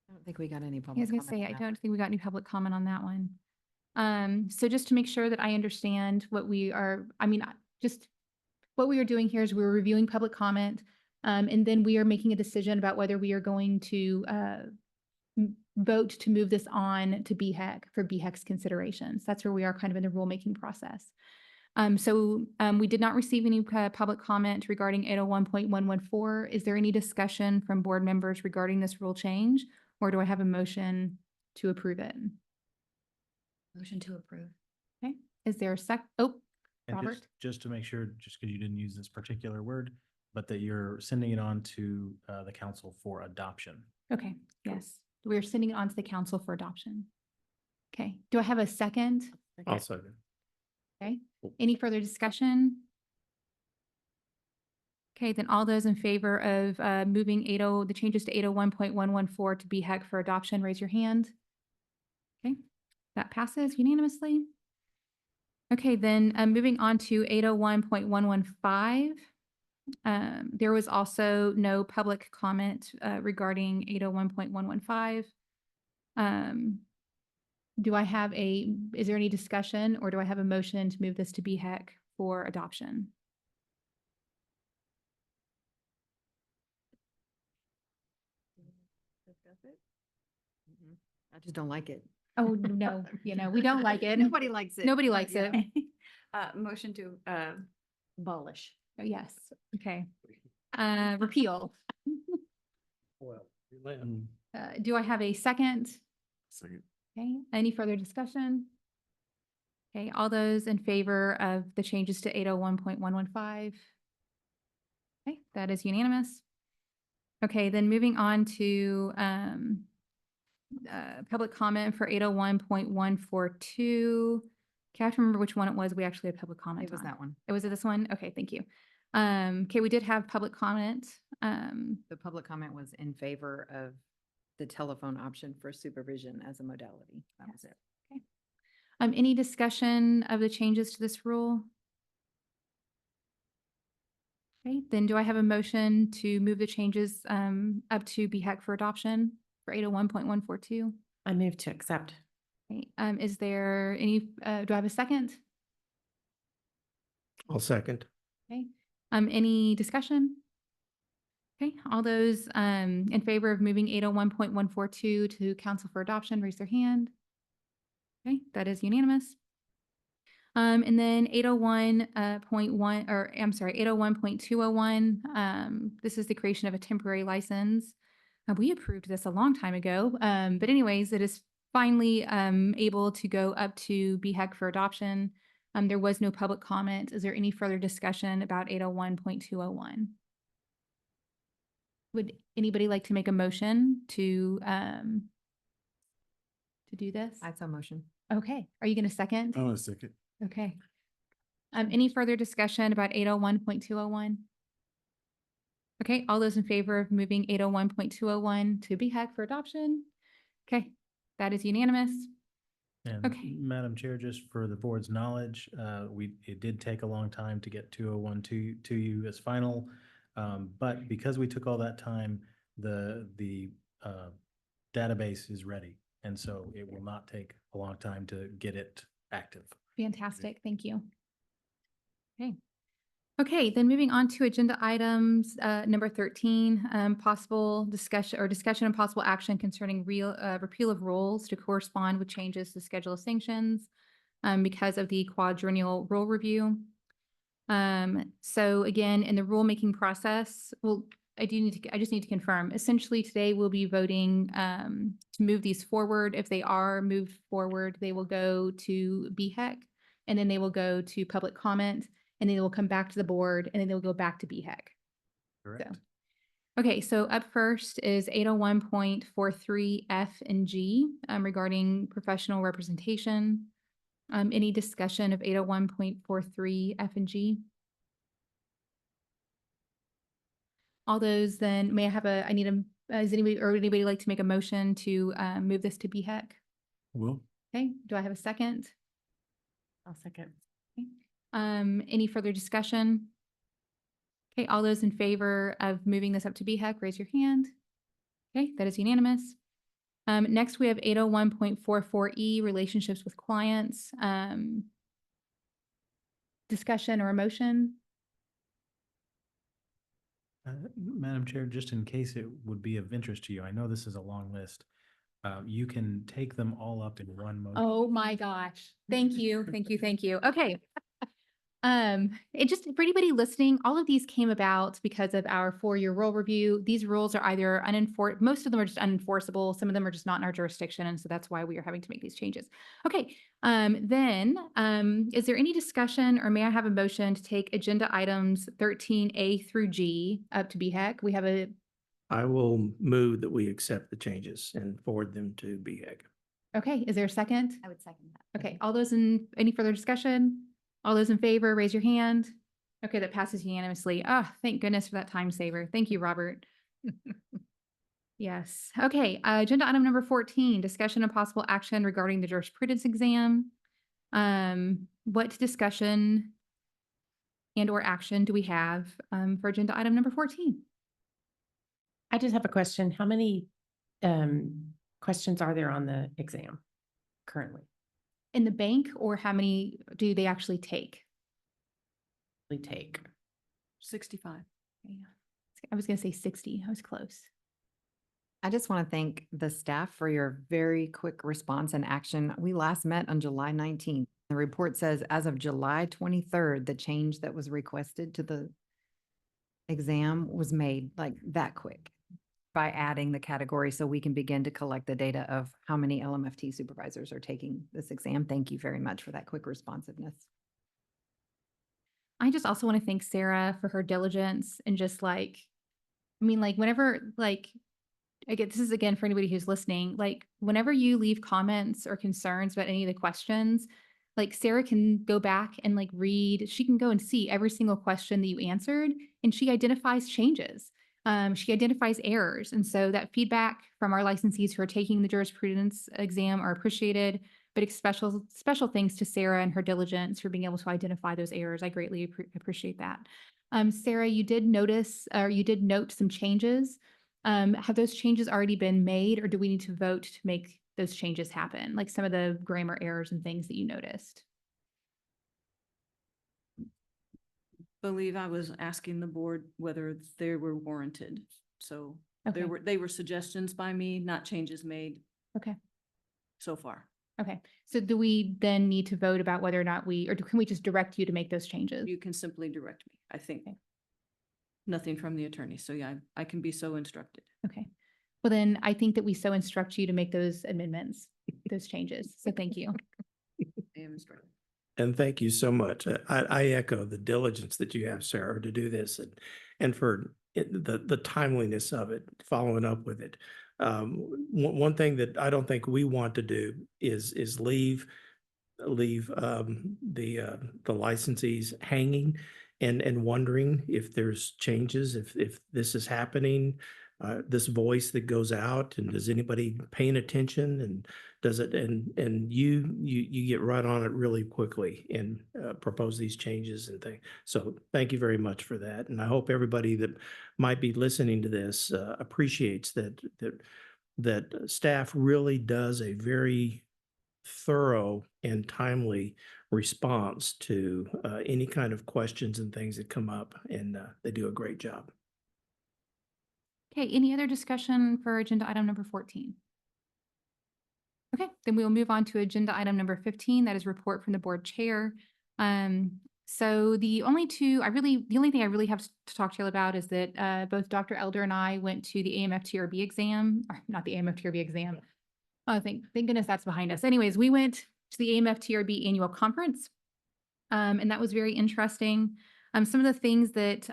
I don't think we got any I public was gonna comment say, on I that. don't think we got any public comment on that one. So just to make sure that I understand what we are, just what we are doing here is we're reviewing public comment, and then we are making a decision about whether we are going to vote to move this on to BHEC for BHEC's considerations. That's where we are kind of in the rulemaking process. We did not receive any public comment regarding 801.114. Is there any discussion from board members regarding this rule change, or do I have a motion to approve it? Motion to approve. Okay, is there a Oh, And Robert? just to make sure, just because you didn't use this particular word, but that you're sending it on to the council for adoption. Okay, yes, we're sending it on to the council for adoption. Okay, do I have a second? Also, Okay, any further discussion? Okay, then all those in favor of moving the changes to 801.114 to BHEC for adoption, raise your hand. Okay, that passes unanimously. Okay, then moving on to 801.115. There was also no public comment regarding 801.115. Is there any discussion or do I have a motion to move this to BHEC for adoption? I just don't like it. Oh, no, we don't like it. Nobody likes it. Nobody likes Yeah. it. Motion to abolish. Oh, yes, okay. Repeal. Well, Do I have a second? Second. Okay, any further discussion? Okay, all those in favor of the changes to 801.115? Okay, that is unanimous. Okay, then moving on to public comment for 801.142. Can I have to remember which one it was? We actually had public comment It was on. that one. It was this one? Okay, thank you. Okay, we did have public comment. The public comment was in favor of the telephone option for supervision as a modality. That was it. Any discussion of the changes to this rule? Okay, then do I have a motion to move the changes up to BHEC for adoption for 801.142? I move to accept. Okay, is there any, do I have a second? I'll second. Okay, any discussion? Okay, all those in favor of moving 801.142 to council for adoption, raise their hand. Okay, that is unanimous. And then 801.1, or I'm sorry, 801.201. This is the creation of a temporary license. We approved this a long time ago, but anyways, it is finally able to go up to BHEC for adoption. There was no public comment. Is there any further discussion about 801.201? Would anybody like to make a motion to do this? I saw motion. Okay, are you going to second? I want a second. Okay. Any further discussion about 801.201? Okay, all those in favor of moving 801.201 to BHEC for adoption? Okay, that is unanimous. And Okay. Madam Chair, just for the board's knowledge, it did take a long time to get 201 to you as final. But because we took all that time, the database is ready. And so it will not take a long time to get it active. Fantastic, thank you. Okay. Okay, then moving on to agenda items, number 13, possible discussion and possible action concerning repeal of rules to correspond with changes to schedule of sanctions because of the quadrennial rule review. So again, in the rulemaking process, well, I just need to confirm, essentially today we'll be voting to move these forward. If they are moved forward, they will go to BHEC and then they will go to public comment and then they will come back to the board and then they'll go back to BHEC. Correct. Okay, so up first is 801.43 F and G regarding professional representation. Any discussion of 801.43 F and G? All those then, may I have a, does anybody like to make a motion to move this to BHEC? Will? Okay, do I have a second? I'll second. Okay. Any further discussion? Okay, all those in favor of moving this up to BHEC, raise your hand. Okay, that is unanimous. Next, we have 801.44E, relationships with clients. Discussion or a motion? Madam Chair, just in case it would be of interest to you, I know this is a long list. You can take them all up in one motion. Oh my gosh. Thank you. Thank you. Thank you. Okay. It just, for anybody listening, all of these came about because of our 4-year rule review. These rules are either unenforced, most of them are just unenforceable. Some of them are just not in our jurisdiction. And so that's why we are having to make these changes. Okay. Is there any discussion or may I have a motion to take agenda items 13A through G up to BHEC? We have I will move that we accept the changes and forward them to BHEC. okay. Is there a second? I would second that. Okay, any further discussion? All those in favor, raise your hand. Okay, that passes unanimously. Ah, thank goodness for that time saver. Thank you, Robert. Yes. Okay. Agenda item number 14, discussion and possible action regarding the jurisprudence exam. What discussion and or action do we have for agenda item number 14? I just have a question. How many questions are there on the exam currently? In the bank, or how many do they actually take? We take. 65. Yeah. I was going to say 60. I was close. I just want to thank the staff for your very quick response and action. We last met on July 19th. The report says as of July 23rd, the change that was requested to the exam was made like that quick by adding the category so we can begin to collect the data of how many LMFT supervisors are taking this exam. Thank you very much for that quick responsiveness. I just also want to thank Sarah for her diligence and just like, I mean, like whenever, like, again, this is again for anybody who's listening, like whenever you leave comments or concerns about any of the questions, like Sarah can go back and like read, she can go and see every single question that you answered, and she identifies changes. She identifies errors. And so that feedback from our licensees who are taking the jurisprudence exam are appreciated, but special thanks to Sarah and her diligence for being able to identify those errors. I greatly appreciate that. Sarah, you did notice, or you did note some changes. Have those changes already been made, or do we need to vote to make those changes happen? Like some of the grammar errors and things that you noticed? Believe I was asking the board whether they were warranted. So Okay. they were suggestions by me, not changes made Okay. so far. Okay. So do we then need to vote about whether or not can we just direct you to make those changes? You can simply direct me, I think. Okay. Nothing from the attorney. So yeah, I can be so instructed. Okay. Well, then I think that we so instruct you to make those amendments, those changes. So thank you. I am instructed. And thank you so much. I echo the diligence that you have, Sarah, to do this and for the timeliness of it, following up with it. One thing that I don't think we want to do is leave the licensees hanging and wondering if there's changes, if this is happening, this voice that goes out, and is anybody paying attention, and does it, and you get right on it really quickly and propose these changes and things. So thank you very much for that. And I hope everybody that might be listening to this appreciates that staff really does a very thorough and timely response to any kind of questions and things that come up, and they do a great job. Okay. Any other discussion for agenda item number 14? Okay, then we will move on to agenda item number 15. That is report from the board chair. So the only thing I really have to talk to you about is that both Dr. Elder and I went to the AMFTRB exam, or not the AMFTRB exam. Oh, thank goodness that's behind us. Anyways, we went to the AMFTRB annual conference, and that was very interesting. Some of the things that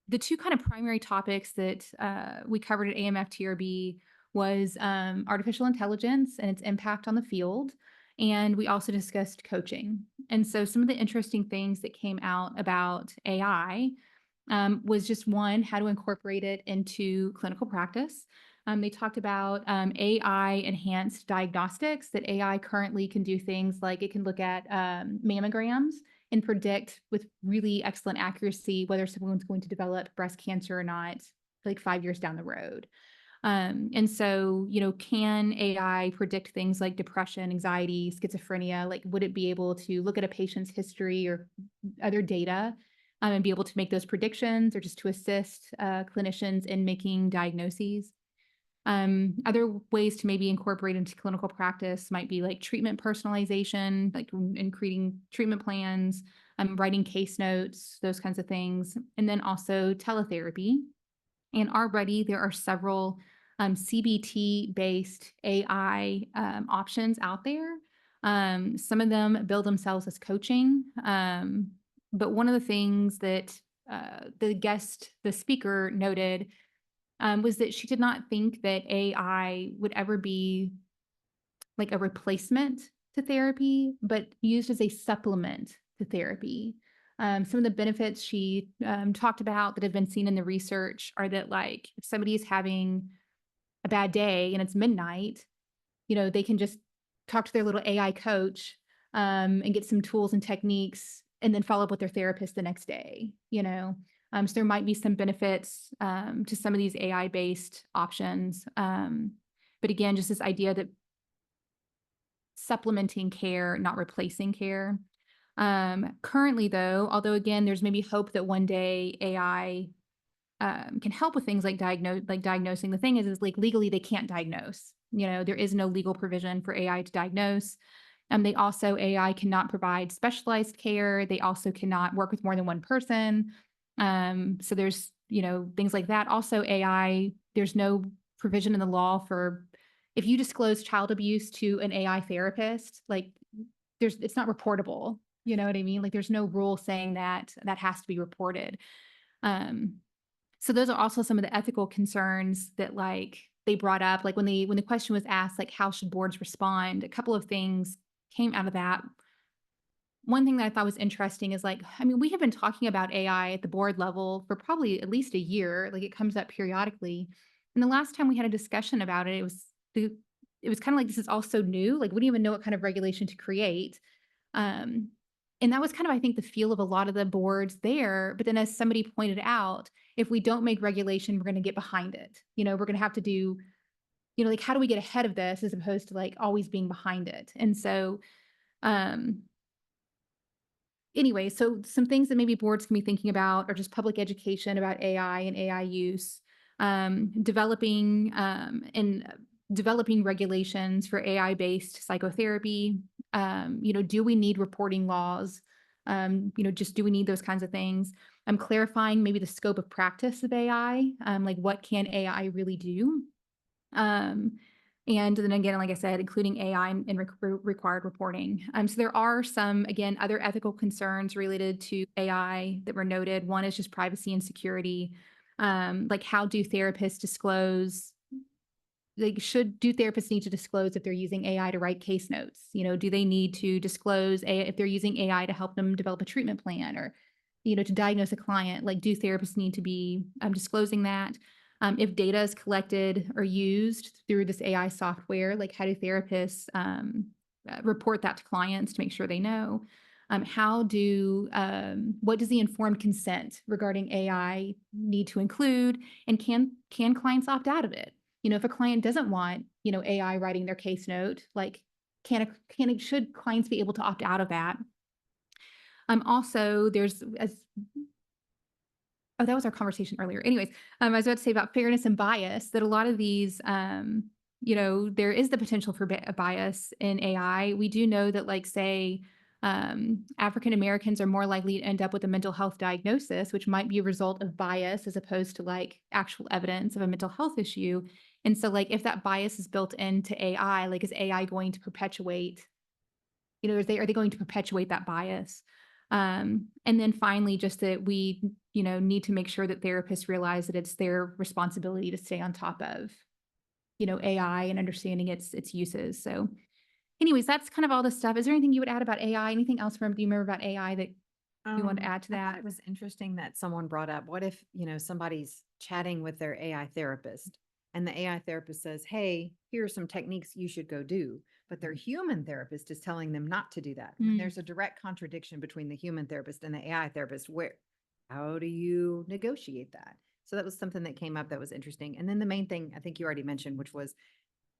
the two kind of primary topics that we covered at AMFTRB was artificial intelligence and its impact on the field. And we also discussed coaching. And so some of the interesting things that came out about AI was just one, how to incorporate it into clinical practice. They talked about AI enhanced diagnostics, that AI currently can do things like it can look at mammograms and predict with really excellent accuracy whether someone's going to develop breast cancer or not, like 5 years down the road. And so, can AI predict things like depression, anxiety, schizophrenia? Like, would it be able to look at a patient's history or other data and be able to make those predictions, or just to assist clinicians in making diagnoses? Other ways to maybe incorporate into clinical practice might be like treatment personalization, like in creating treatment plans, writing case notes, those kinds of things. And then also teletherapy. And already there are several CBT-based AI options out there. Some of them bill themselves as coaching. But one of the things that the speaker noted was that she did not think that AI would ever be like a replacement to therapy, but used as a supplement to therapy. Some of the benefits she talked about that have been seen in the research are that like if somebody is having a bad day and it's midnight, they can just talk to their little AI coach and get some tools and techniques and then follow up with their therapist the next day, So there might be some benefits to some of these AI-based options. But again, just this idea that supplementing care, not replacing care. Currently though, although again, there's maybe hope that one day AI can help with things like diagnosing. The thing is like legally they can't diagnose. There is no legal provision for AI to diagnose. AI cannot provide specialized care. They also cannot work with more than one person. So there's, things like that. Also AI, there's no provision in the law for if you disclose child abuse to an AI therapist, like it's not reportable. You know what I mean? Like there's no rule saying that has to be reported. So those are also some of the ethical concerns that like they brought up, like when the question was asked, like how should boards respond? A couple of things came out of that. One thing that I thought was interesting is like, we have been talking about AI at the board level for probably at least a year. Like it comes up periodically. And the last time we had a discussion about it, it was kind of like, this is all so new. Like we didn't even know what kind of regulation to create. And that was kind of, I think, the feel of a lot of the boards there. But then as somebody pointed out, if we don't make regulation, we're going to get behind it. We're going to have to do, like, how do we get ahead of this as opposed to like always being behind it? And so, anyway, so some things that maybe boards can be thinking about are just public education about AI and AI use, developing regulations for AI-based psychotherapy. Do we need reporting laws? Just do we need those kinds of things? Clarifying maybe the scope of practice of AI, like what can AI really do? And then again, like I said, including AI in required reporting. So there are some, again, other ethical concerns related to AI that were noted. One is just privacy and security. Like how do therapists disclose, like do therapists need to disclose if they're using AI to write case notes? Do they need to disclose if they're using AI to help them develop a treatment plan or, to diagnose a client? Like do therapists need to be disclosing that? If data is collected or used through this AI software, like how do therapists report that to clients to make sure they know? What does the informed consent regarding AI need to include? And can clients opt out of it? If a client doesn't want, AI writing their case note, like should clients be able to opt out of that? Also, that was our conversation earlier. Anyways, I was about to say about fairness and bias, that a lot of these, there is the potential for a bias in AI. We do know that, like, say, African Americans are more likely to end up with a mental health diagnosis, which might be a result of bias as opposed to like actual evidence of a mental health issue. And so like, if that bias is built into AI, like, is AI going to perpetuate, are they going to perpetuate that bias? And then finally, just that we, need to make sure that therapists realize that it's their responsibility to stay on top of, AI and understanding its uses. So anyways, that's kind of all the stuff. Is there anything you would add about AI? Anything else do you remember about AI that you want to add to I thought that? it was interesting that someone brought up, what if, somebody's chatting with their AI therapist and the AI therapist says, hey, here are some techniques you should go do. But their human therapist is telling them not to do that. When there's a direct contradiction between the human therapist and the AI therapist, how do you negotiate that? So that was something that came up that was interesting. And then the main thing I think you already mentioned, which was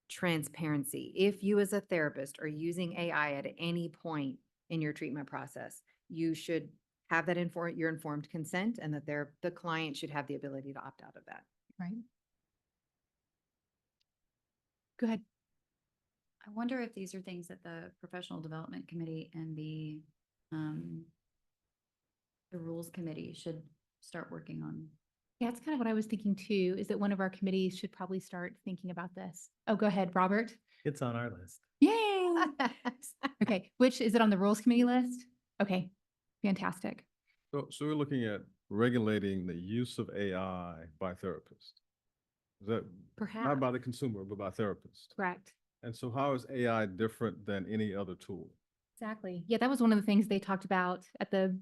transparency. If you as a therapist are using AI at any point in your treatment process, you should have that your informed consent, and that the client should have the ability to opt out of that. Right. Go ahead. I wonder if these are things that the Professional Development Committee and the Rules Committee should start working on. Yeah, that's kind of what I was thinking too, is that one of our committees should probably start thinking about this. Oh, go ahead, Robert. It's on our list. Yay. Okay, which is it on the Rules Committee list? Okay, fantastic. So we're looking at regulating the use of AI by therapists. Is that Perhaps. not by the consumer, but by therapists? Correct. And so how is AI different than any other tool? Exactly. Yeah, that was one of the things they talked about at the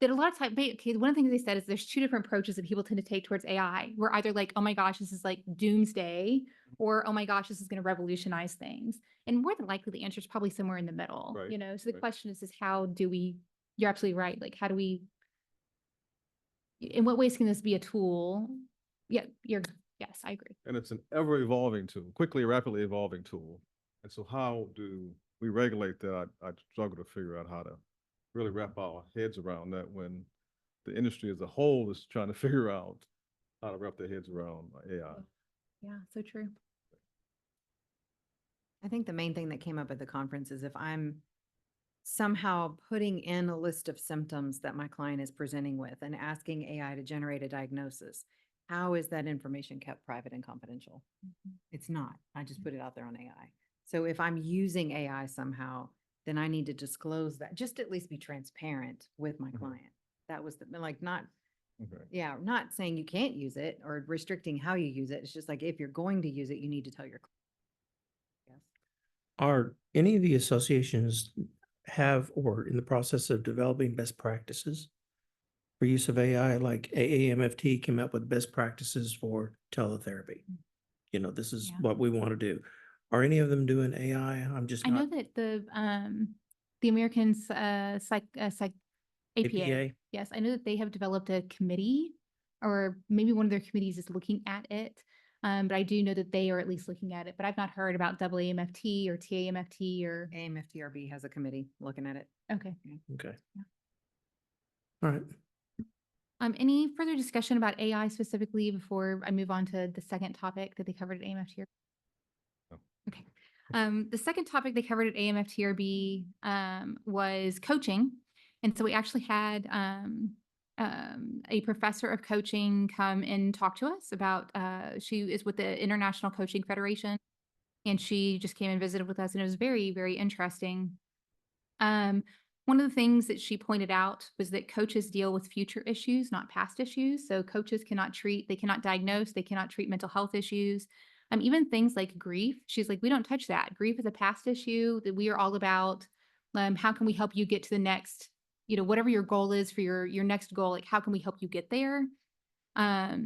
that a lot of time, okay, one of the things they said is there's two different approaches that people tend to take towards AI. We're either like, oh my gosh, this is like doomsday, or oh my gosh, this is going to revolutionize things. And more than likely, the answer is probably somewhere in the middle, Right, you know? So the right. question is how do we, you're absolutely right. Like, how do we, in what ways can this be a tool? Yeah, yes, I agree. And it's an ever evolving tool, quickly, rapidly evolving tool. And so how do we regulate that? I struggle to figure out how to really wrap our heads around that when the industry as a whole is trying to figure out how to wrap their heads around AI. Yeah, so true. I think the main thing that came up at the conference is if I'm somehow putting in a list of symptoms that my client is presenting with and asking AI to generate a diagnosis, how is that information kept private and confidential? It's not. I just put it out there on AI. So if I'm using AI somehow, then I need to disclose that, just at least be transparent with my client. That was like not, Okay. yeah, not saying you can't use it or restricting how you use it. It's just like if you're going to use it, you need to tell your client. Yes. Are any of the associations have or in the process of developing best practices for use of AI? Like AAMFT came up with best practices for teletherapy. You know, this is Yeah. what we want to do. Are any of them doing AI? I'm just I know not. that the American APA. APA? Yes, I know that they have developed a committee, or maybe one of their committees is looking at it. But I do know that they are at least looking at it. But I've not heard about AAMFT or TAMFT or AMFTRB has a committee looking at it. okay. Okay. Yeah. All right. Any further discussion about AI specifically before I move on to the second topic that they covered at AMFTRB? No. Okay. The second topic they covered at AMFTRB was coaching. And so we actually had a professor of coaching come and talk to us about, she is with the International Coaching Federation, and she just came and visited with us, and it was very, very interesting. One of the things that she pointed out was that coaches deal with future issues, not past issues. So coaches cannot treat, they cannot diagnose, they cannot treat mental health issues. Even things like grief. She's like, we don't touch that. Grief is a past issue that we are all about. How can we help you get to the next, you know, whatever your goal is for your next goal? Like, how can we help you get there? I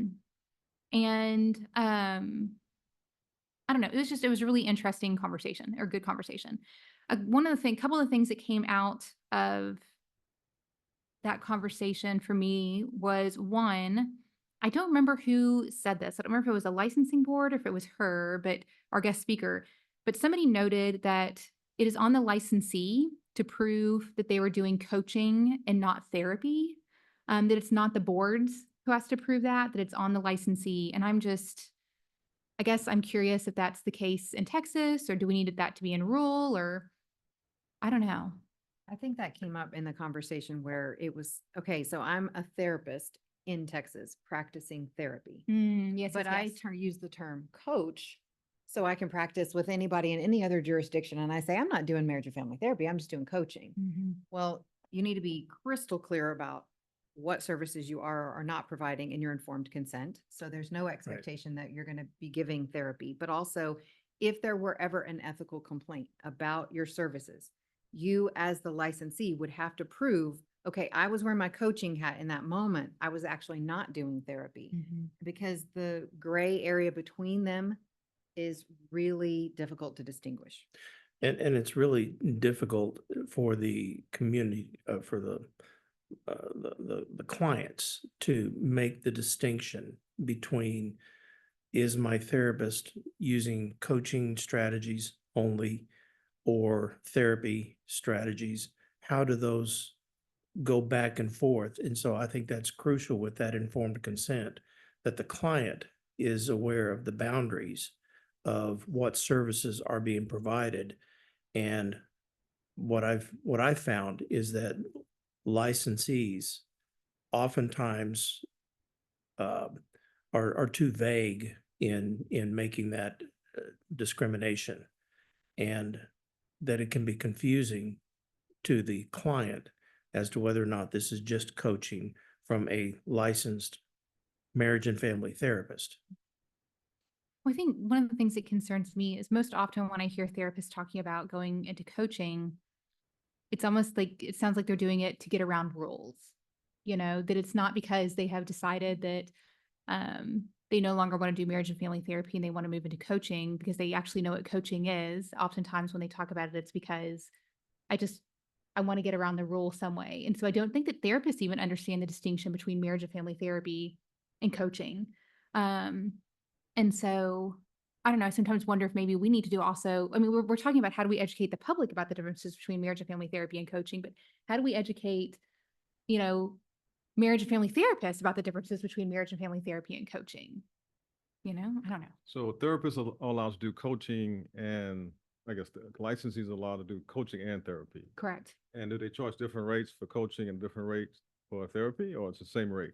don't know. It was a really interesting conversation, or good conversation. Couple of things that came out of that conversation for me was, one, I don't remember who said this. I don't remember if it was a licensing board or if it was her, but our guest speaker, but somebody noted that it is on the licensee to prove that they were doing coaching and not therapy. That it's not the boards who has to prove that it's on the licensee. And I guess I'm curious if that's the case in Texas, or do we need that to be in rule, or I don't know. I think that came up in the conversation where it was, okay, so I'm a therapist in Texas practicing therapy. Yes, But yes, I yes. use the term coach so I can practice with anybody in any other jurisdiction. And I say, I'm not doing marriage and family therapy. I'm just doing coaching. Mhm. Well, you need to be crystal clear about what services you are or are not providing in your informed consent. So there's no expectation that you're going to be giving therapy, but also if there were ever an ethical complaint about your services, you as the licensee would have to prove, okay, I was wearing my coaching hat in that moment. I was actually not doing therapy, because the gray area between them is really difficult to distinguish. And it's really difficult for the community, for the clients to make the distinction between, is my therapist using coaching strategies only or therapy strategies? How do those go back and forth? And so I think that's crucial with that informed consent, that the client is aware of the boundaries of what services are being provided. And what I've found is that licensees oftentimes are too vague in making that discrimination, and that it can be confusing to the client as to whether or not this is just coaching from a licensed marriage and family therapist. Well, I think one of the things that concerns me is most often when I hear therapists talking about going into coaching, it's almost like it sounds like they're doing it to get around rules. that it's not because they have decided that they no longer want to do marriage and family therapy and they want to move into coaching because they actually know what coaching is. Oftentimes when they talk about it, it's because I want to get around the rule some way. And so I don't think that therapists even understand the distinction between marriage and family therapy and coaching. And so I don't know, I sometimes wonder if maybe we need to do also, I mean, we're talking about how do we educate the public about the differences between marriage and family therapy and coaching, but how do we educate, marriage and family therapists about the differences between marriage and family therapy and coaching? I don't know. So therapists are allowed to do coaching, and I guess the licensees are allowed to do coaching and therapy. Correct. And do they charge different rates for coaching and different rates for therapy, or it's the same rate?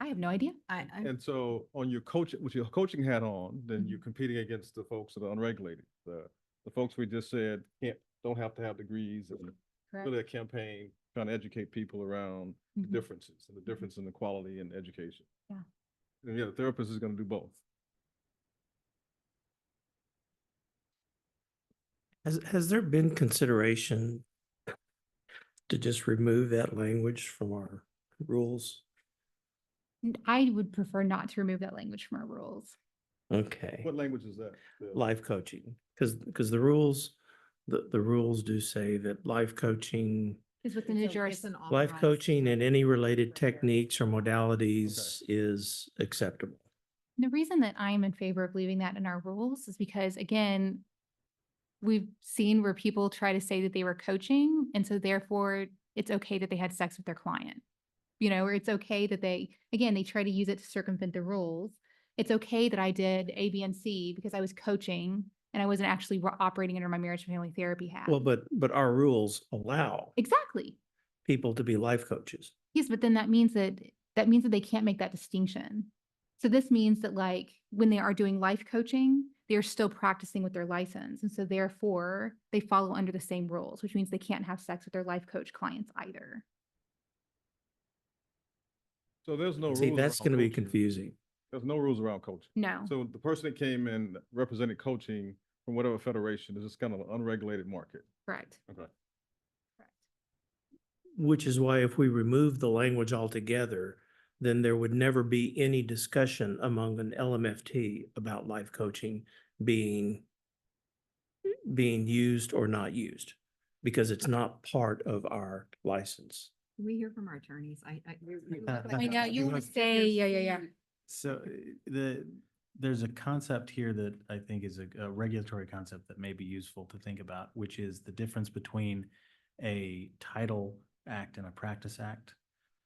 I have no idea. And so on your with your coaching hat on, then Mm-hmm. you're competing against the folks that are unregulated. The folks we just said don't have to have degrees, and Correct. really a campaign trying to educate people around Mhm. the differences and the difference in the quality and education. Yeah. And the therapist is going to do both. Has there been consideration to just remove that language from our rules? I would prefer not to remove that language from our rules. Okay. What language is that? Life coaching, because the rules, the rules do say that life coaching, Is within the jurisdiction. life coaching and any related techniques or modalities is acceptable. The reason that I'm in favor of leaving that in our rules is because, again, we've seen where people try to say that they were coaching, and so therefore it's okay that they had sex with their client. Or it's okay that they try to use it to circumvent the rules. It's okay that I did A, B, and C because I was coaching and I wasn't actually operating under my marriage and family therapy hat. Well, but our rules allow Exactly. people to be life coaches. Yes, but then that means that they can't make that distinction. So this means that like when they are doing life coaching, they're still practicing with their license. And so therefore they follow under the same rules, which means they can't have sex with their life coach clients either. So there's no See, rules. that's around going to be coaching. confusing. There's no rules around coaching. No. So the person that came in represented coaching from whatever federation is just kind of an unregulated market. Correct. Okay. Correct. Which is why if we remove the language altogether, then there would never be any discussion among an LMFT about life coaching being used or not used, because it's not part of our license. Can we hear from our attorneys? I know, you want to say, yeah. So there's a concept here that I think is a regulatory concept that may be useful to think about, which is the difference between a title act and a practice act.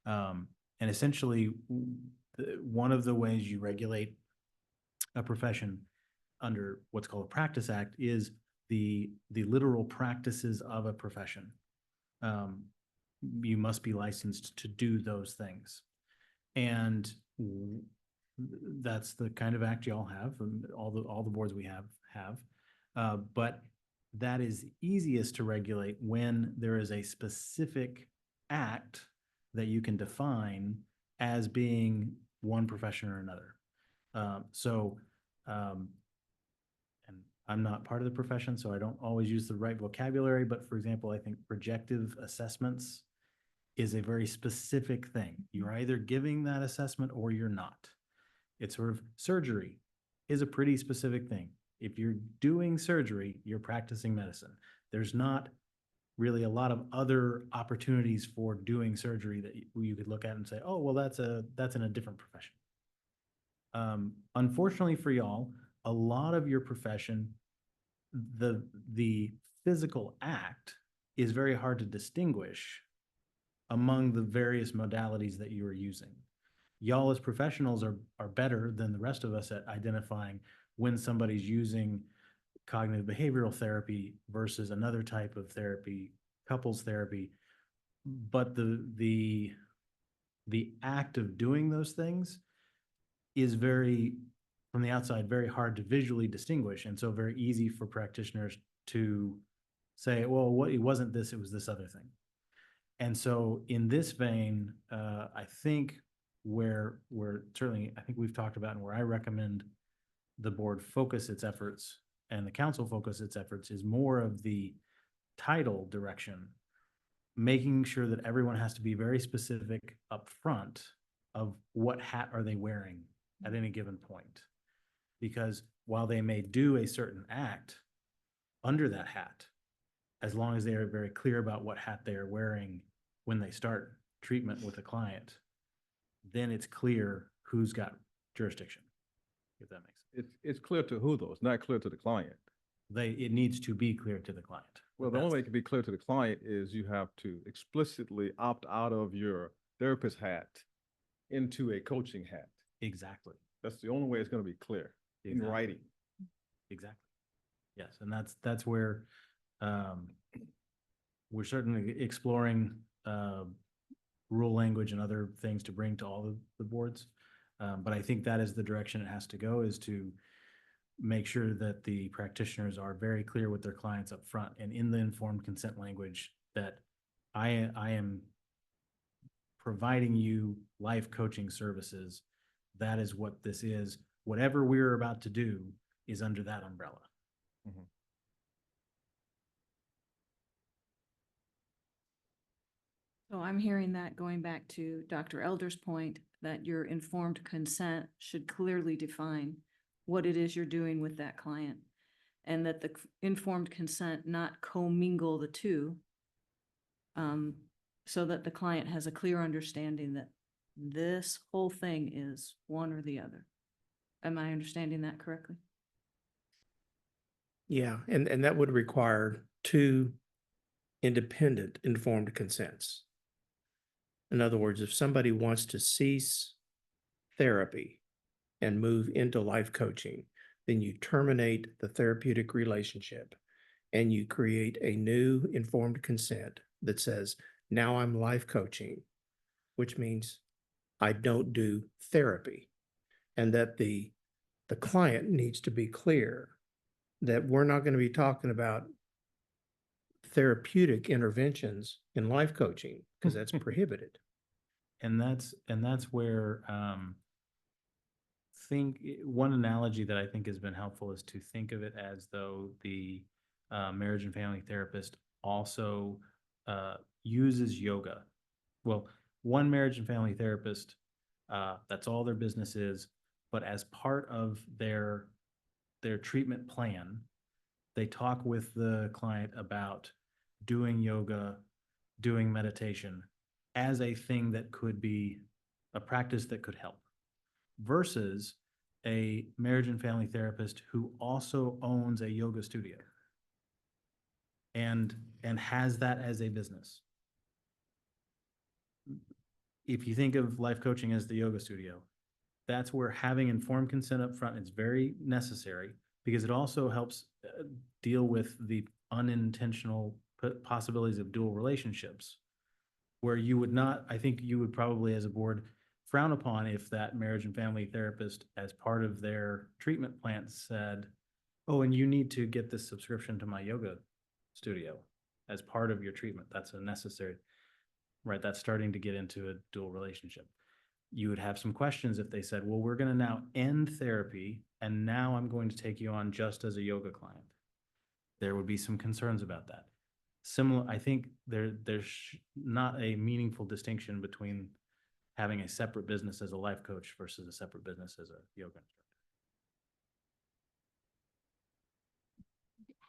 And essentially, one of the ways you regulate a profession under what's called a practice act is the literal practices of a profession. You must be licensed to do those things. And that's the kind of act y'all have, and all the boards we have. But that is easiest to regulate when there is a specific act that you can define as being one profession or another. And I'm not part of the profession, so I don't always use the right vocabulary, but for example, I think projective assessments is a very specific thing. You're either giving that assessment or you're not. It's sort of surgery is a pretty specific thing. If you're doing surgery, you're practicing medicine. There's not really a lot of other opportunities for doing surgery that you could look at and say, oh, well, that's in a different profession. Unfortunately for y'all, a lot of your profession, the physical act is very hard to distinguish among the various modalities that you are using. Y'all as professionals are better than the rest of us at identifying when somebody's using cognitive behavioral therapy versus another type of therapy, couples therapy. But the act of doing those things is from the outside, very hard to visually distinguish. And so very easy for practitioners to say, well, it wasn't this, it was this other thing. And so in this vein, I think where certainly, I think we've talked about and where I recommend the board focus its efforts and the council focus its efforts is more of the title direction, making sure that everyone has to be very specific upfront of what hat are they wearing at any given point. Because while they may do a certain act under that hat, as long as they are very clear about what hat they are wearing when they start treatment with a client, then it's clear who's got jurisdiction, if that makes sense. It's clear to who though? It's not clear to the client. It needs to be clear to the client. Well, the only way it can be clear to the client is you have to explicitly opt out of your therapist hat into a coaching hat. Exactly. That's the only way it's going to be clear in Exactly. writing. Exactly. Yes, and that's where we're certainly exploring rule language and other things to bring to all of the boards. But I think that is the direction it has to go, is to make sure that the practitioners are very clear with their clients up front and in the informed consent language that I am providing you life coaching services. That is what this is. Whatever we're about to do is under that umbrella. Mhm. So I'm hearing that, going back to Dr. Elder's point, that your informed consent should clearly define what it is you're doing with that client, and that the informed consent not commingle the two, so that the client has a clear understanding that this whole thing is one or the other. Am I understanding that correctly? Yeah, and that would require two independent informed consents. In other words, if somebody wants to cease therapy and move into life coaching, then you terminate the therapeutic relationship and you create a new informed consent that says, now I'm life coaching, which means I don't do therapy. And that the client needs to be clear that we're not going to be talking about therapeutic interventions in life coaching because that's prohibited. And that's where one analogy that I think has been helpful is to think of it as though the marriage and family therapist also uses yoga. Well, one marriage and family therapist, that's all their business is, but as part of their treatment plan, they talk with the client about doing yoga, doing meditation as a thing that could be a practice that could help, versus a marriage and family therapist who also owns a yoga studio and has that as a business. If you think of life coaching as the yoga studio, that's where having informed consent up front is very necessary, because it also helps deal with the unintentional possibilities of dual relationships, where you would not, I think you would probably as a board frown upon if that marriage and family therapist, as part of their treatment plan, said, oh, and you need to get this subscription to my yoga studio as part of your treatment. That's a necessary, right? That's starting to get into a dual relationship. You would have some questions if they said, well, we're going to now end therapy and now I'm going to take you on just as a yoga client. There would be some concerns about that. Similar, I think there's not a meaningful distinction between having a separate business as a life coach versus a separate business as a yoga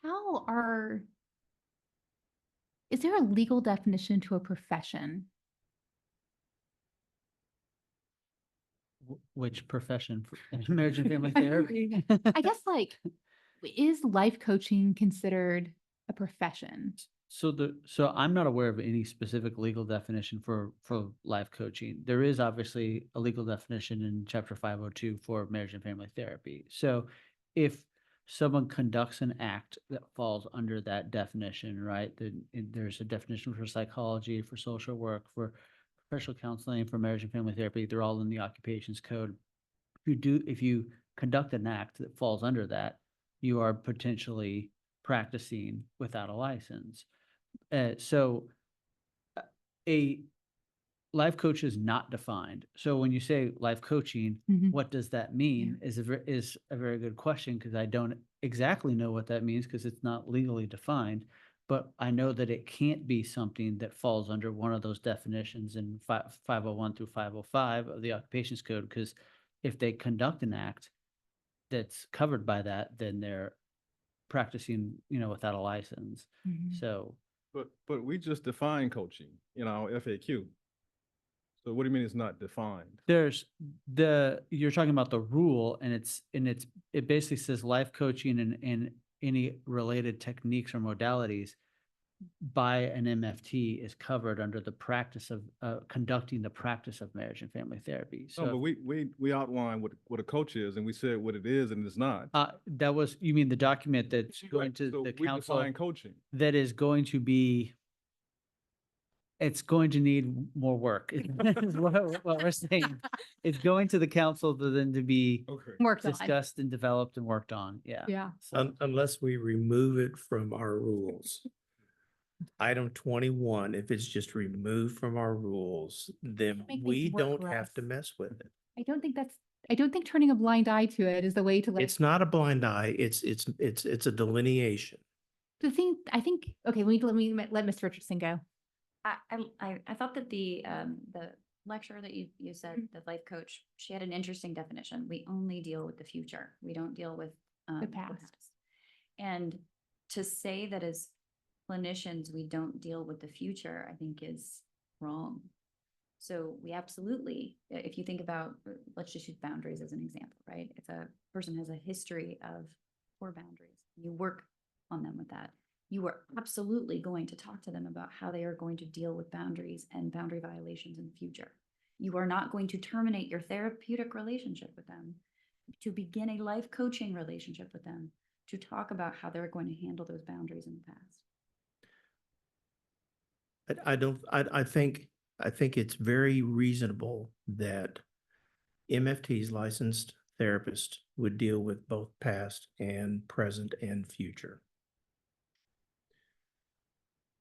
instructor. Is there a legal definition to a profession? Which profession? Marriage and family therapy? I guess is life coaching considered a profession? So I'm not aware of any specific legal definition for life coaching. There is obviously a legal definition in Chapter 502 for marriage and family therapy. So if someone conducts an act that falls under that definition, right, then there's a definition for psychology, for social work, for professional counseling, for marriage and family therapy. They're all in the occupations code. If you conduct an act that falls under that, you are potentially practicing without a license. So a life coach is not defined. So when you say life coaching, what does that mean is a very good question, because I don't exactly know what that means because it's not legally defined. but I know that it can't be something that falls under one of those definitions in 501 through 505 of the Occupations Code, because if they conduct an act that's covered by that, then they're practicing, without a license. So But we just define coaching in our FAQ. So what do you mean it's not defined? you're talking about the rule, and it basically says life coaching and any related techniques or modalities by an MFT is covered under the practice of conducting the practice of marriage and family therapy. No, but So we outline what a coach is, and we said what it is and it's not. you mean the document that's going Right, to so the we council define coaching. that is going to be, it's going to need more work, is what we're saying. It's going to the council to then to be Okay. Worked on. discussed and developed and worked on, yeah. Yeah. So, Unless we remove it from our rules. Item 21, if it's just removed from our rules, then Make things we work don't for have to us. mess with it. I don't think turning a blind eye to it is the way to like. It's not a blind eye, it's a delineation. I think, okay, let Ms. Richardson go. I thought that the lecturer that you said, the life coach, she had an interesting definition. We only deal with the future. We don't deal with The past. And to say that as clinicians, we don't deal with the future, I think is wrong. So we absolutely, if you think about, let's just use boundaries as an example, right? If a person has a history of poor boundaries, you work on them with that. You are absolutely going to talk to them about how they are going to deal with boundaries and boundary violations in the future. You are not going to terminate your therapeutic relationship with them, to begin a life coaching relationship with them, to talk about how they're going to handle those boundaries in the past. I think it's very reasonable that MFT's licensed therapist would deal with both past and present and future.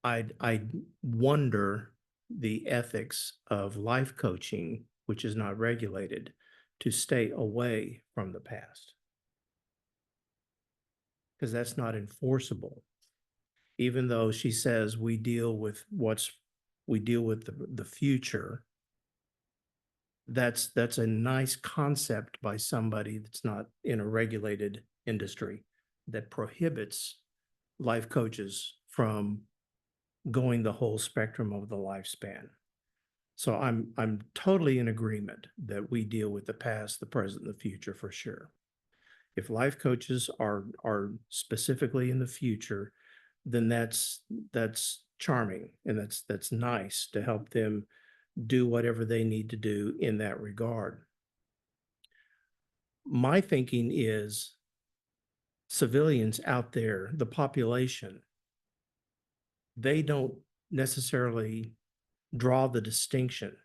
I wonder the ethics of life coaching, which is not regulated, to stay away from the past. Because that's not enforceable. Even though she says we deal with the future, that's a nice concept by somebody that's not in a regulated industry that prohibits life coaches from going the whole spectrum of the lifespan. So I'm totally in agreement that we deal with the past, the present, and the future for sure. If life coaches are specifically in the future, then that's charming, and that's nice to help them do whatever they need to do in that regard. My thinking is civilians out there, the population, they don't necessarily draw the distinction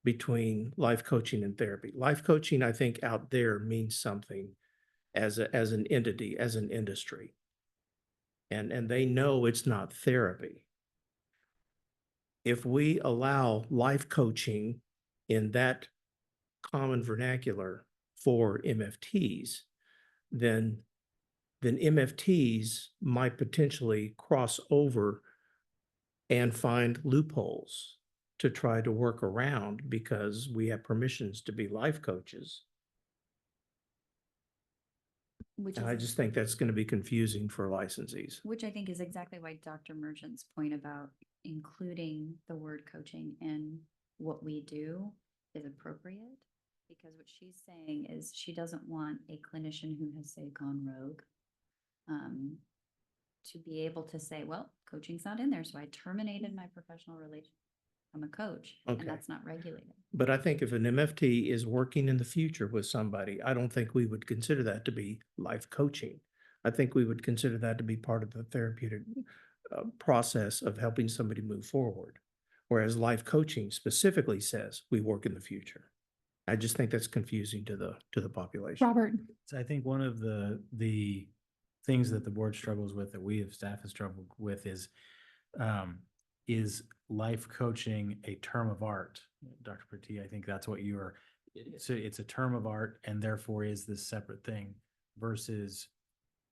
between life coaching and therapy. Life coaching, I think, out there means something as an entity, as an industry. And they know it's not therapy. If we allow life coaching in that common vernacular for MFTs, then MFTs might potentially cross over and find loopholes to try to work around because we have permissions to be life coaches. And I just think that's going to be confusing for licensees. Which I think is exactly why Dr. Merchant's point about including the word coaching in what we do is appropriate. Because what she's saying is she doesn't want a clinician who has, say, gone rogue to be able to say, well, coaching's not in there, so I terminated my professional relationship. I'm a coach, Okay. and that's not regulated. But I think if an MFT is working in the future with somebody, I don't think we would consider that to be life coaching. I think we would consider that to be part of the therapeutic process of helping somebody move forward. Whereas life coaching specifically says we work in the future. I just think that's confusing to the population. Robert, So I think one of the things that the board struggles with, that we as staff has struggled with, is life coaching a term of art? Dr. Petit, I think that's what you are. So it's a term of art, and therefore is this separate thing versus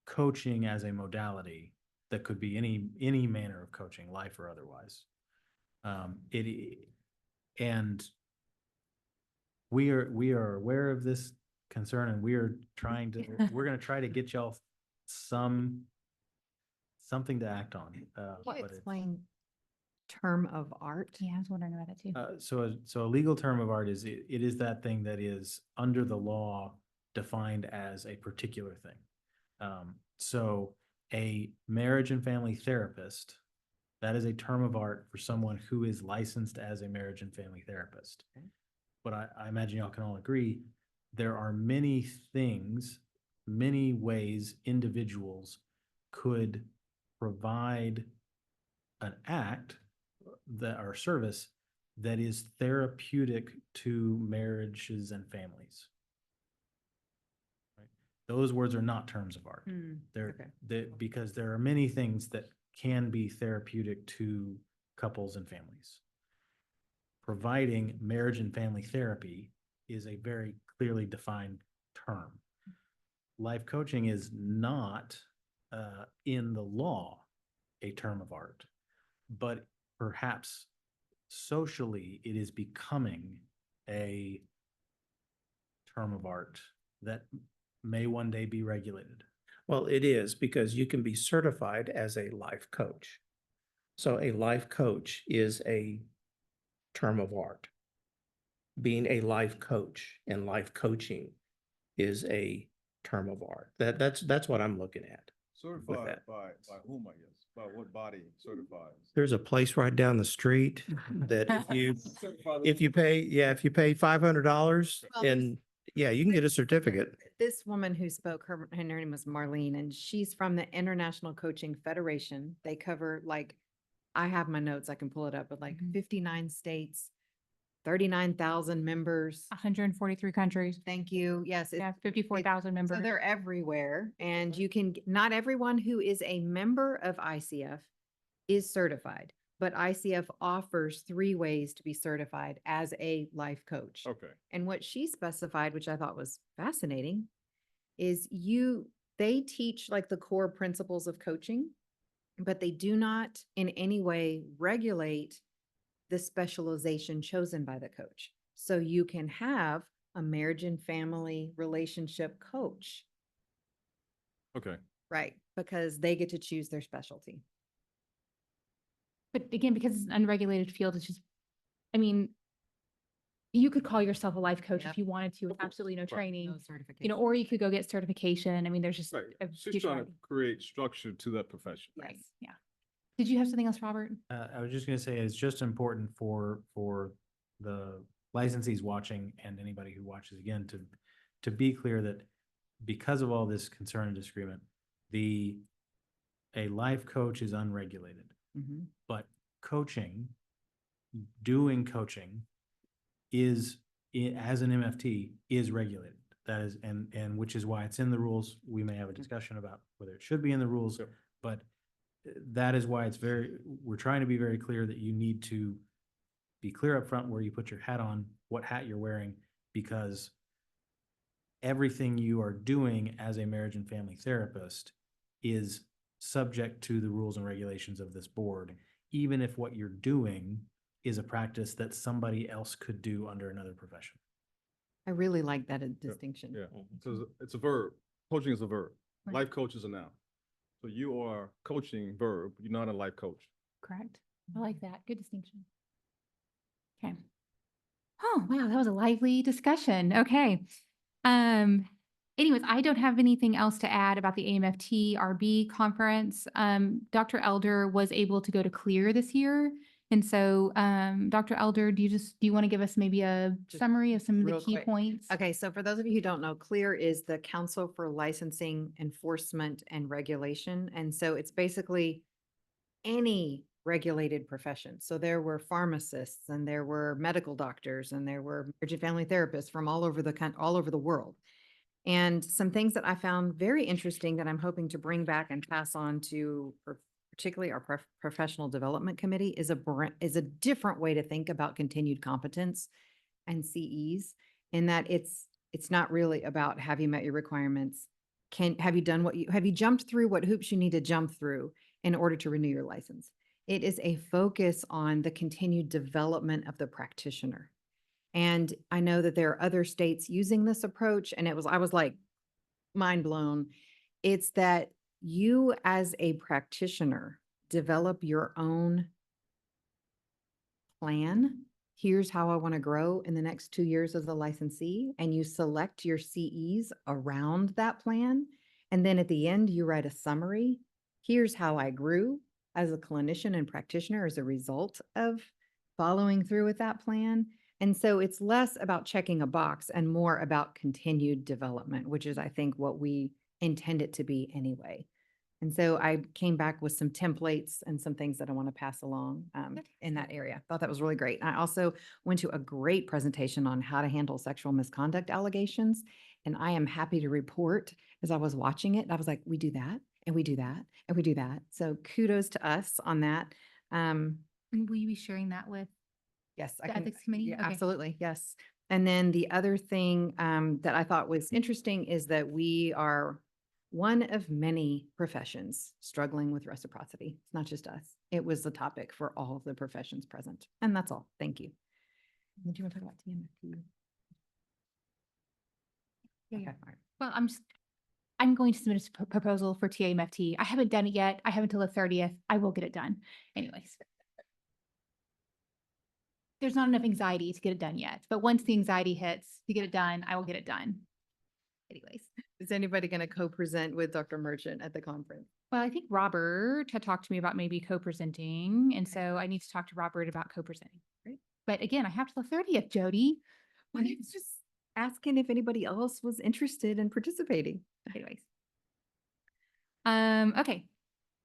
coaching as a modality. that could be any manner of coaching, life or otherwise. And we are aware of this concern, and we're going to try to get y'all something to act on. Can but you it's- explain term of art? Yeah, I was wondering about that too. So a legal term of art is, it is that thing that is under the law defined as a particular thing. So a marriage and family therapist, that is a term of art for someone who is licensed as a marriage and family therapist. But I imagine y'all can all agree, there are many things, many ways individuals could provide an act that or service that is therapeutic to marriages and families. Right? Those words are not terms of art. Because there are many things that can be therapeutic to couples and families. Providing marriage and family therapy is a very clearly defined term. Life coaching is not in the law a term of art, but perhaps socially it is becoming a term of art that may one day be regulated. Well, it is, because you can be certified as a life coach. So a life coach is a term of art. Being a life coach and life coaching is a term of art. That's what I'm looking at. Certified that. by whom, I guess? By what body certifies? There's a place right down the street that if you pay $500 Well, there's- and yeah, you can get a certificate. This woman who spoke, her name was Marlene, and she's from the International Coaching Federation. They cover, like, I have my notes, I can pull it up, but like 59 states, 39,000 members. 143 countries. Thank you. Yes. Yeah, 54,000 So members. they're everywhere, and you can, not everyone who is a member of ICF is certified, but ICF offers 3 ways to be certified as a life coach. Okay. And what she specified, which I thought was fascinating, is they teach like the core principles of coaching, but they do not in any way regulate the specialization chosen by the coach. So you can have a marriage and family relationship coach, Okay. right? Because they get to choose their specialty. But again, because it's an unregulated field, it's just, I mean, you could call yourself a life coach Yep. if you wanted to, with absolutely no training, No certification. or you could go get certification. I mean, there's just Right. a She's huge trying to variety. create structure to that profession. Yes. Right, yeah. Did you have something else, Robert? I was just gonna say, it's just important for the licensees watching and anybody who watches again to be clear that because of all this concern and disagreement, a life coach is unregulated, Mhm. but doing coaching is, as an MFT, is regulated. That is, and which is why it's in the rules. We may have a discussion about whether it should be in the rules, Yep. but that is why we're trying to be very clear that you need to be clear up front where you put your hat on, what hat you're wearing, because everything you are doing as a marriage and family therapist is subject to the rules and regulations of this board, even if what you're doing is a practice that somebody else could do under another profession. I really like that distinction. Yeah. So it's a verb. Coaching is a verb. Right. Life coach is a noun. So you are coaching verb. You're not a life coach. Correct. I like that. Good distinction. Okay. Oh, wow, that was a lively discussion. Okay. Anyways, I don't have anything else to add about the AMFT RB conference. Dr. Elder was able to go to Clear this year. And so, Dr. Elder, do you want to give us maybe a Just summary of some of the real key quick. points? Okay, so for those of you who don't know, CLEAR is the Council for Licensing, Enforcement, and Regulation. And so it's basically any regulated profession. So there were pharmacists, and there were medical doctors, and there were marriage and family therapists from all over the world. And some things that I found very interesting that I'm hoping to bring back and pass on to particularly our professional development committee is a different way to think about continued competence and CEs, in that it's not really about, have you met your requirements? Have you jumped through what hoops you need to jump through? in order to renew your license. It is a focus on the continued development of the practitioner. And I know that there are other states using this approach, and I was like mind blown. It's that you as a practitioner develop your own plan. Here's how I want to grow in the next 2 years as a licensee, and you select your CEs around that plan. And then at the end, you write a summary. Here's how I grew as a clinician and practitioner as a result of following through with that plan. And so it's less about checking a box and more about continued development, which is, I think, what we intend it to be anyway. And so I came back with some templates and some things that I want to pass along in that area. Thought that was really great. I also went to a great presentation on how to handle sexual misconduct allegations. And I am happy to report, as I was watching it, I was like, we do that, and we do that, and we do that. So kudos to us on that. And will you be sharing that with Yes, I the can. ethics committee? Yeah, Okay. absolutely. Yes. And then the other thing that I thought was interesting is that we are one of many professions struggling with reciprocity. It's not just us. It was the topic for all of the professions present. And that's all. Thank you. Do you want to talk about TMFT? Yeah, Okay, yeah. all right. Well, I'm going to submit a proposal for TAMFT. I haven't done it yet. I have until the 30th. I will get it done. Anyways. There's not enough anxiety to get it done yet, but once the anxiety hits to get it done, I will get it done. Anyways. Is anybody going to co-present with Dr. Merchant at the conference? Well, I think Robert had talked to me about maybe co-presenting, and so I need to talk to Robert about co-presenting. Great. But again, I have to the 30th, Jody. Well, it's just asking if anybody else was interested in participating. Anyways. Okay.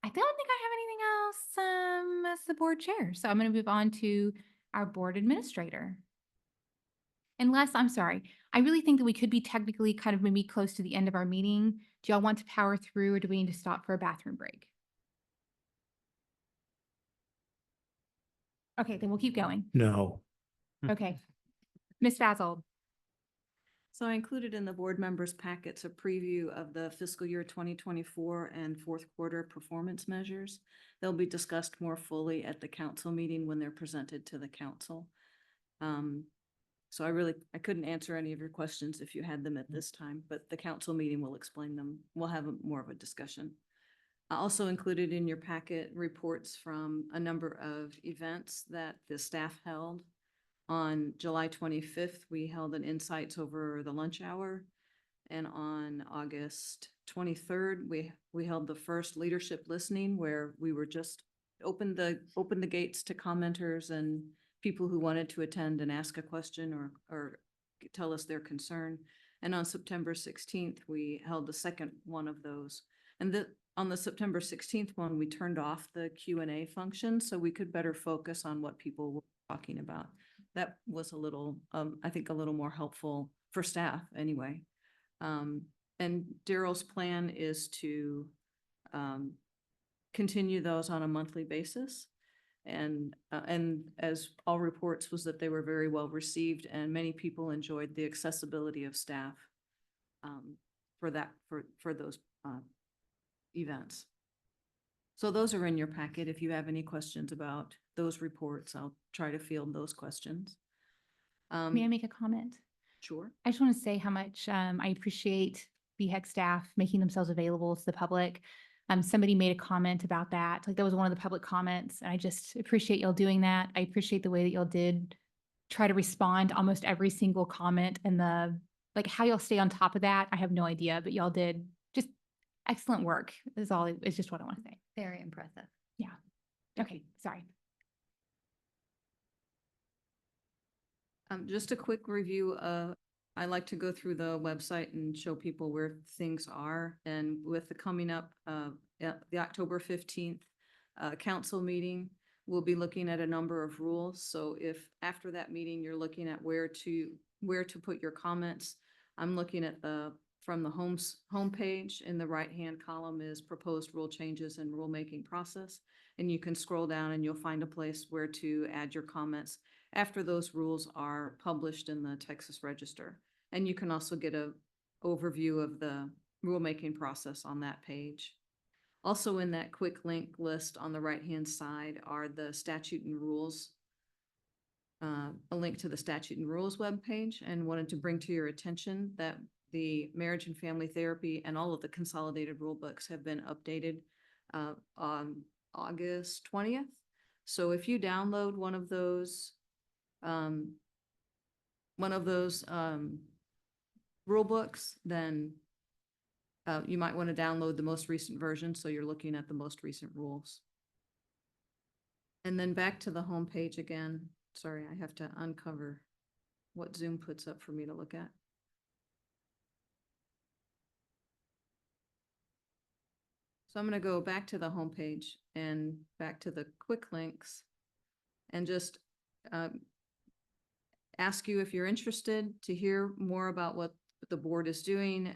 I don't think I have anything else as the board chair. So I'm going to move on to our board administrator. Unless, I'm sorry, I really think that we could be technically kind of maybe close to the end of our meeting. Do y'all want to power through, or do we need to stop for a bathroom break? Okay, then we'll keep going. No. Okay. Ms. Fasold. So I included in the board members' packets a preview of the fiscal year 2024 and fourth quarter performance measures. They'll be discussed more fully at the council meeting when they're presented to the council. So I couldn't answer any of your questions if you had them at this time, but the council meeting will explain them. We'll have more of a discussion. I also included in your packet reports from a number of events that the staff held. On July 25th, we held an Insights over the lunch hour. And on August 23rd, we held the first leadership listening, where we were just opened the gates to commenters and people who wanted to attend and ask a question or tell us their concern. And on September 16th, we held the second one of those. And on the September 16th one, we turned off the Q&A function so we could better focus on what people were talking about. That was a little, I think, a little more helpful for staff anyway. And Daryl's plan is to continue those on a monthly basis. And as all reports was that they were very well received, and many people enjoyed the accessibility of staff for those events. So those are in your packet. If you have any questions about those reports, I'll try to field those questions. May I make a comment? Sure. I just want to say how much I appreciate VHEC staff making themselves available to the public. Somebody made a comment about that. Like, that was one of the public comments. And I just appreciate y'all doing that. I appreciate the way that y'all did try to respond to almost every single comment, and how y'all stay on top of that. I have no idea, but y'all did just excellent work is just what I want to say. Very impressive. Yeah. Okay. Sorry. Just a quick review. I like to go through the website and show people where things are. And with the coming up, the October 15th council meeting, we'll be looking at a number of rules. So if after that meeting, you're looking at where to put your comments, I'm looking at from the homepage. In the right-hand column is proposed rule changes and rulemaking process. And you can scroll down and you'll find a place where to add your comments after those rules are published in the Texas Register. And you can also get an overview of the rulemaking process on that page. Also in that quick link list on the right-hand side are the statute and rules. A link to the statute and rules webpage, and wanted to bring to your attention that the marriage and family therapy and all of the consolidated rule books have been updated on August 20th. So if you download one of those rule books, then you might want to download the most recent version, so you're looking at the most recent rules. And then back to the home page again. Sorry, I have to uncover what Zoom puts up for me to look at. So I'm going to go back to the home page and back to the quick links and just ask you if you're interested to hear more about what the board is doing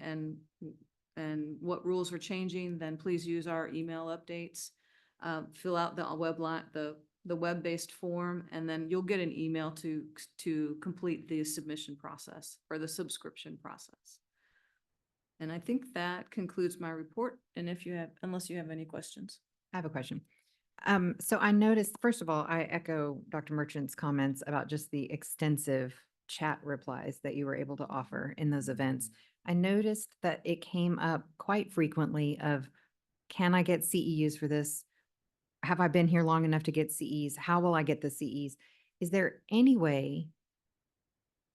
and what rules are changing. Then please use our email updates. Fill out the web-based form, and then you'll get an email to complete the submission process or the subscription process. And I think that concludes my report. And unless you have any questions. I have a question. So I noticed, first of all, I echo Dr. Merchant's comments about just the extensive chat replies that you were able to offer in those events. I noticed that it came up quite frequently of, can I get CEUs for this? Have I been here long enough to get CEs? How will I get the CEs? Is there any way,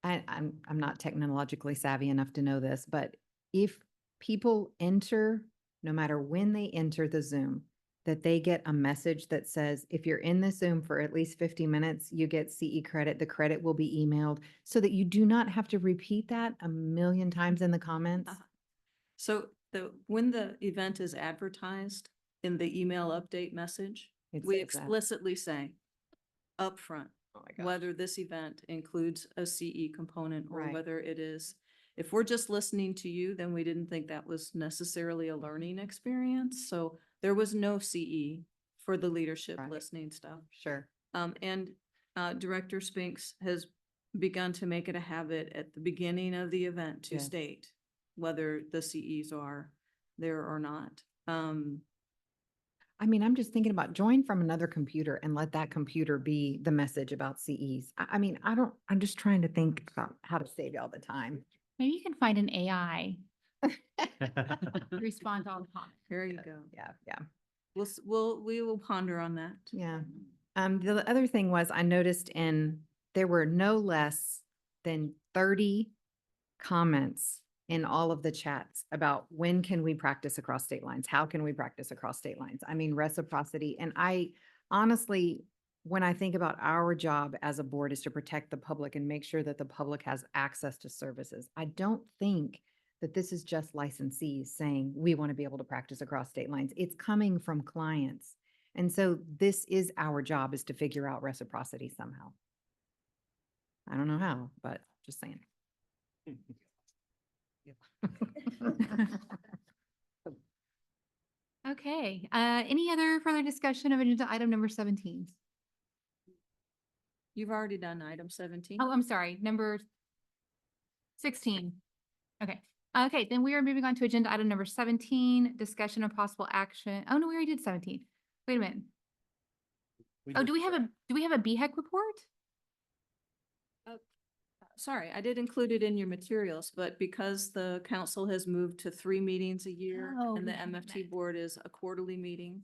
I'm not technologically savvy enough to know this, but if people enter, no matter when they enter the Zoom, that they get a message that says, if you're in the Zoom for at least 50 minutes, you get CE credit. The credit will be emailed so that you do not have to repeat that a million times in the comments. So when the event is advertised in the email update message, It we says that. explicitly say upfront Oh my gosh. whether this event includes a CE component or Right. whether it is. If we're just listening to you, then we didn't think that was necessarily a learning experience. So there was no CE for the leadership Right. listening stuff. Sure. And Director Spinks has begun to make it a habit at the beginning of the event to Yes. state whether the CEs are there or not. I mean, I'm just thinking about join from another computer and let that computer be the message about CEs. I mean, I'm just trying to think about how to save y'all the time. Maybe you can find an AI to respond to all the comments. Here you go. Yeah. We will ponder on that. Yeah. The other thing was I noticed there were no less than 30 comments in all of the chats about when can we practice across state lines? How can we practice across state lines? I mean, reciprocity. And I honestly, when I think about our job as a board is to protect the public and make sure that the public has access to services. I don't think that this is just licensees saying we want to be able to practice across state lines. It's coming from clients. And so this is our job, is to figure out reciprocity somehow. I don't know how, but just saying. Okay, any other further discussion of agenda item number 17? You've already done item 17. Oh, I'm sorry, number 16. Okay. Okay, then we are moving on to agenda item number 17, discussion of possible action. Oh, no, we already did 17. Wait a minute. Oh, do we have a BHEC report? Sorry, I did include it in your materials, but because the council has moved to 3 meetings a year Oh, and the we have MFT that. board is a quarterly meeting,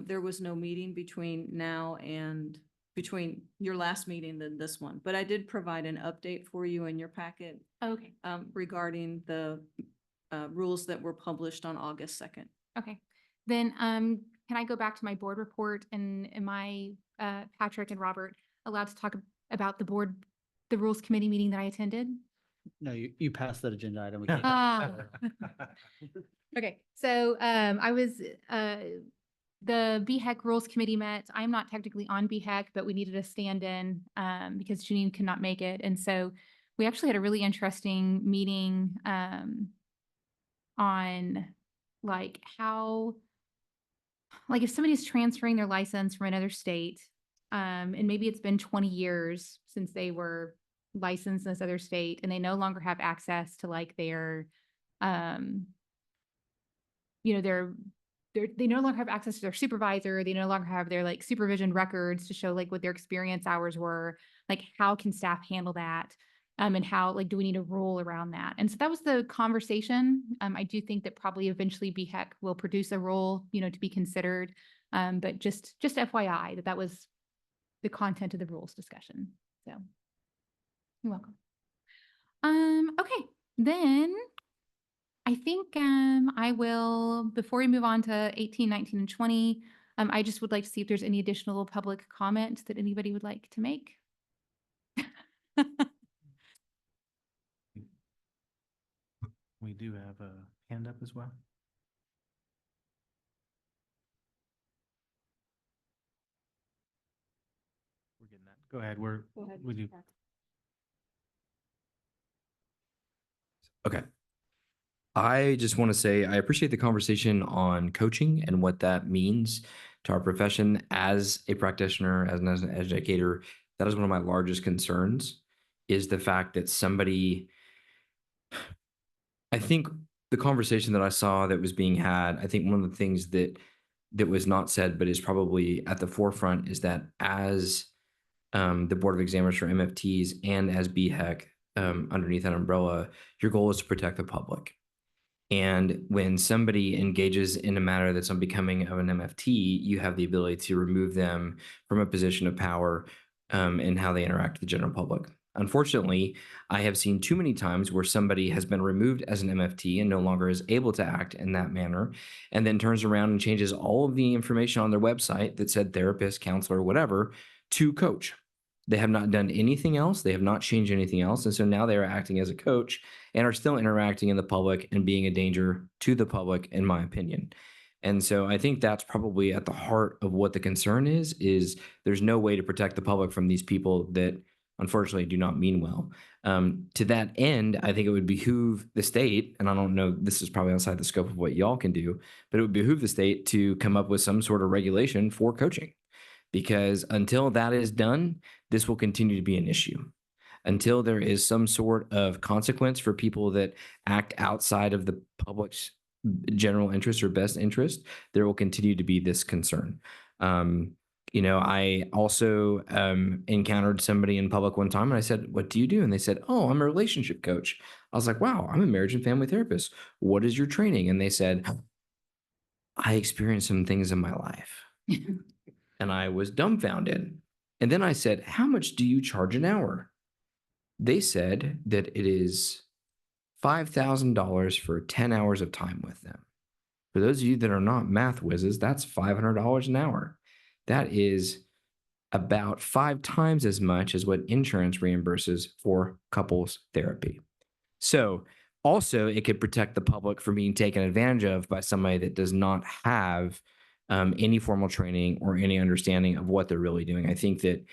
there was no meeting between now and between your last meeting than this one. But I did provide an update for you in your packet Okay, regarding the rules that were published on August 2nd. okay. Then, can I go back to my board report and am I, Patrick and Robert, allowed to talk about the rules committee meeting that I attended? No, you passed that agenda item. We can't- Ah. Okay, so I was, the BHEC Rules Committee met. I'm not technically on BHEC, but we needed a stand-in because Janine could not make it. And so we actually had a really interesting meeting on like how, like if somebody's transferring their license from another state, and maybe it's been 20 years since they were licensed in this other state and they no longer have access to like their they no longer have access to their supervisor. They no longer have their like supervision records to show like what their experience hours were. Like, how can staff handle that? And how, like, do we need a rule around that? And so that was the conversation. I do think that probably eventually BHEC will produce a rule, to be considered. But just FYI, that was the content of the rules discussion. So you're welcome. Okay, then I think I will, before we move on to 18, 19, and 20, I just would like to see if there's any additional public comment that anybody would like to make. We do have a hand up as well. We're getting that. Go ahead. We do. Okay. I just want to say I appreciate the conversation on coaching and what that means to our profession as a practitioner, as an educator. That is one of my largest concerns, is the fact that I think the conversation that I saw that was being had, I think one of the things that was not said, but is probably at the forefront, is that as the Board of Examiners for MFTs and as BHEC, underneath that umbrella, your goal is to protect the public. And when somebody engages in a matter that's unbecoming of an MFT, you have the ability to remove them from a position of power in how they interact with the general public. Unfortunately, I have seen too many times where somebody has been removed as an MFT and no longer is able to act in that manner, and then turns around and changes all of the information on their website that said therapist, counselor, whatever, to coach. They have not done anything else. They have not changed anything else. And so now they are acting as a coach and are still interacting in the public and being a danger to the public, in my opinion. And so I think that's probably at the heart of what the concern is there's no way to protect the public from these people that unfortunately do not mean well. To that end, I think it would behoove the state, and I don't know, this is probably outside the scope of what y'all can do, but it would behoove the state to come up with some sort of regulation for coaching. Because until that is done, this will continue to be an issue. Until there is some sort of consequence for people that act outside of the public's general interest or best interest, there will continue to be this concern. I also encountered somebody in public one time and I said, "What do you do?" And they said, "Oh, I'm a relationship coach." I was like, "Wow, I'm a marriage and family therapist. What is your training?" And they said, "I experienced some things in my life." And I was dumbfounded. And then I said, "How much do you charge an hour?" They said that it is $5,000 for 10 hours of time with them. For those of you that are not math whizzes, that's $500 an hour. That is about 5 times as much as what insurance reimburses for couples therapy. So also, it could protect the public from being taken advantage of by somebody that does not have any formal training or any understanding of what they're really doing. I think that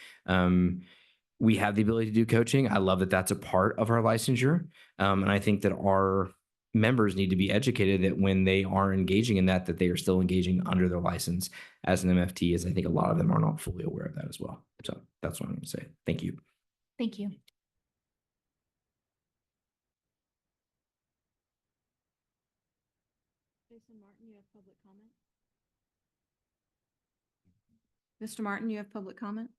we have the ability to do coaching. I love that that's a part of our licensure. And I think that our members need to be educated that when they are engaging in that they are still engaging under their license as an MFT, as I think a lot of them are not fully aware of that as well. So that's what I'm going to say. Thank you. Thank you. Jason Martin, you have public comment? Mr. Martin, you have public comment?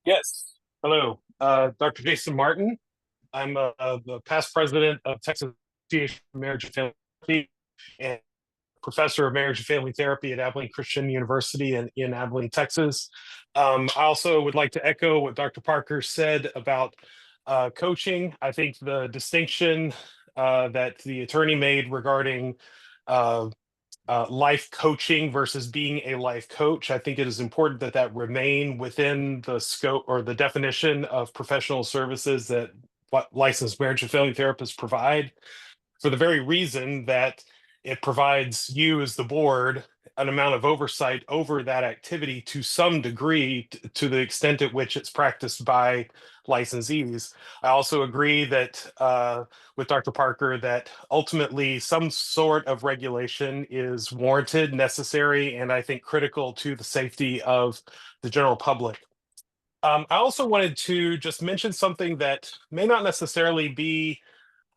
Yes. Hello, Dr. Jason Martin. I'm the past president of Texas Association of Marriage and Family Therapy and professor of marriage and family therapy at Abilene Christian University in Abilene, Texas. I also would like to echo what Dr. Parker said about coaching. I think the distinction that the attorney made regarding life coaching versus being a life coach. I think it is important that remain within the scope or the definition of professional services that licensed marriage and family therapists provide, for the very reason that it provides you as the board an amount of oversight over that activity to some degree, to the extent at which it's practiced by licensees. I also agree that with Dr. Parker that ultimately some sort of regulation is warranted, necessary, and I think critical to the safety of the general public. I also wanted to just mention something that may not necessarily be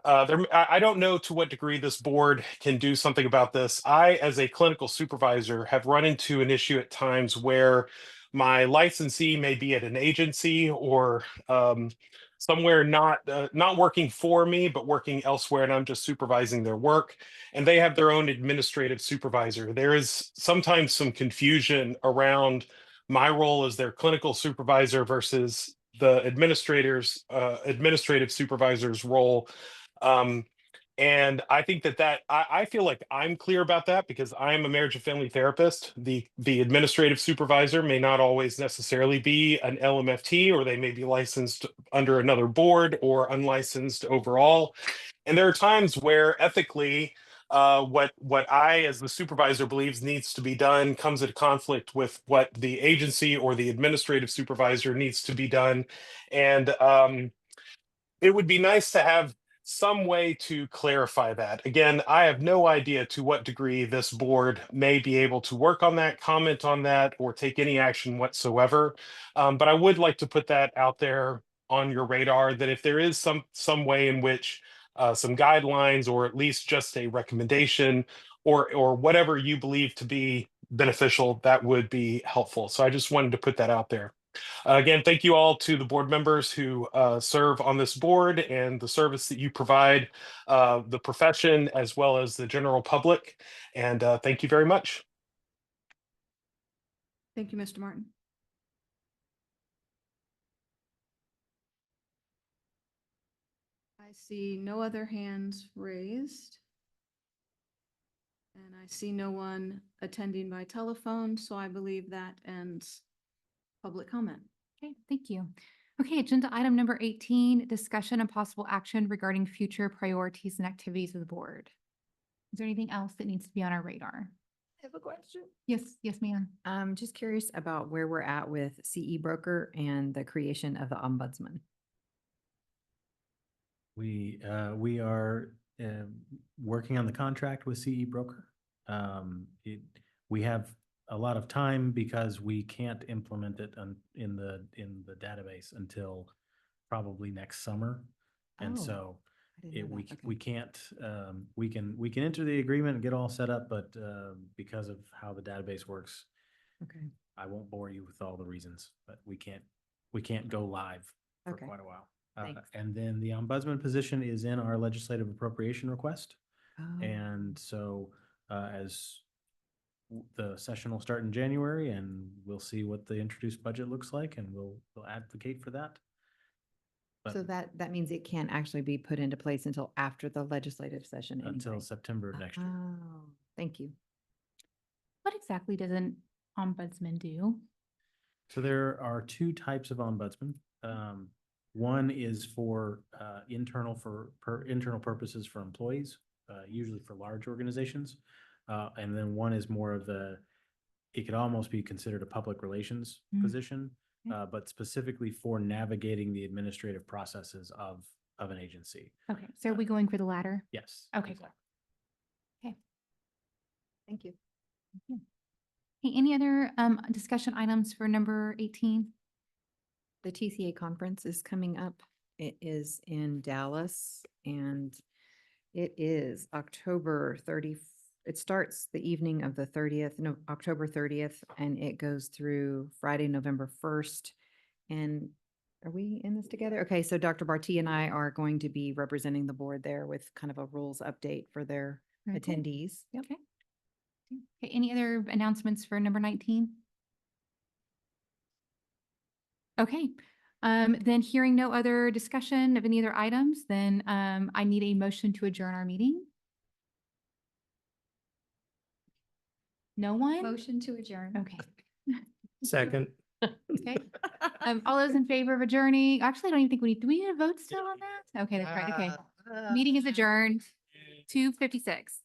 I don't know to what degree this board can do something about this. I, as a clinical supervisor, have run into an issue at times where my licensee may be at an agency or somewhere not working for me, but working elsewhere, and I'm just supervising their work. And they have their own administrative supervisor. There is sometimes some confusion around my role as their clinical supervisor versus the administrative supervisor's role. um, and I think I feel like I'm clear about that because I'm a marriage and family therapist. The administrative supervisor may not always necessarily be an LMFT, or they may be licensed under another board or unlicensed overall. And there are times where ethically, what I, as the supervisor, believes needs to be done comes into conflict with what the agency or the administrative supervisor needs to be done. And it would be nice to have some way to clarify that. Again, I have no idea to what degree this board may be able to work on that, comment on that, or take any action whatsoever. But I would like to put that out there on your radar, that if there is some way in which some guidelines, or at least just a recommendation, or whatever you believe to be beneficial, that would be helpful. So I just wanted to put that out there. Again, thank you all to the board members who serve on this board and the service that you provide the profession as well as the general public. And thank you very much. Thank you, Mr. Martin. I see no other hands raised. And I see no one attending by telephone, so I believe that ends public comment. Okay, thank you. Okay, agenda item number 18, discussion and possible action regarding future priorities and activities of the board. Is there anything else that needs to be on our radar? I have a question. Yes, yes, ma'am. I'm just curious about where we're at with CE broker and the creation of the ombudsman. We are working on the contract with CE broker. We have a lot of time because we can't implement it in the database until probably next summer. And Oh, so I didn't know we that. Okay. we can't we can enter the agreement and get all set up, but because of how the database works, Okay. I won't bore you with all the reasons, but we can't go live for Okay. quite a while. Thanks. And then the ombudsman position is in our legislative appropriation request. Oh. And so as the session will start in January, and we'll see what the introduced budget looks like, and we'll advocate for that. So that means it can't actually be put into place until after the legislative session Until anyway. September of next year. Oh, thank you. What exactly does an ombudsman do? So there are two types of ombudsman. One is for internal purposes for employees, usually for large organizations. And then one is more of it could almost be considered a public relations position, but specifically for navigating the administrative processes of an agency. Okay, so are we going for the latter? Yes. Okay, exactly. cool. Okay. Thank you. Hey, any other discussion items for number 18? The TCA conference is coming up. It is in Dallas and it is October 30th. It starts the evening of the 30th, no, October 30th, and it goes through Friday, November 1st. And are we in this together? Okay, so Dr. Barty and I are going to be representing the board there with kind of a rules update for their Very cool. attendees. Yep. Okay. Okay, any other announcements for number 19? Okay, then hearing no other discussion of any other items, then I need a motion to adjourn our meeting. No one? Motion to adjourn. Okay, Second. okay. All those in favor of adjourning? Actually, I don't even think do we need a vote still on that? Okay, that's right, okay. Meeting is adjourned, 2:56.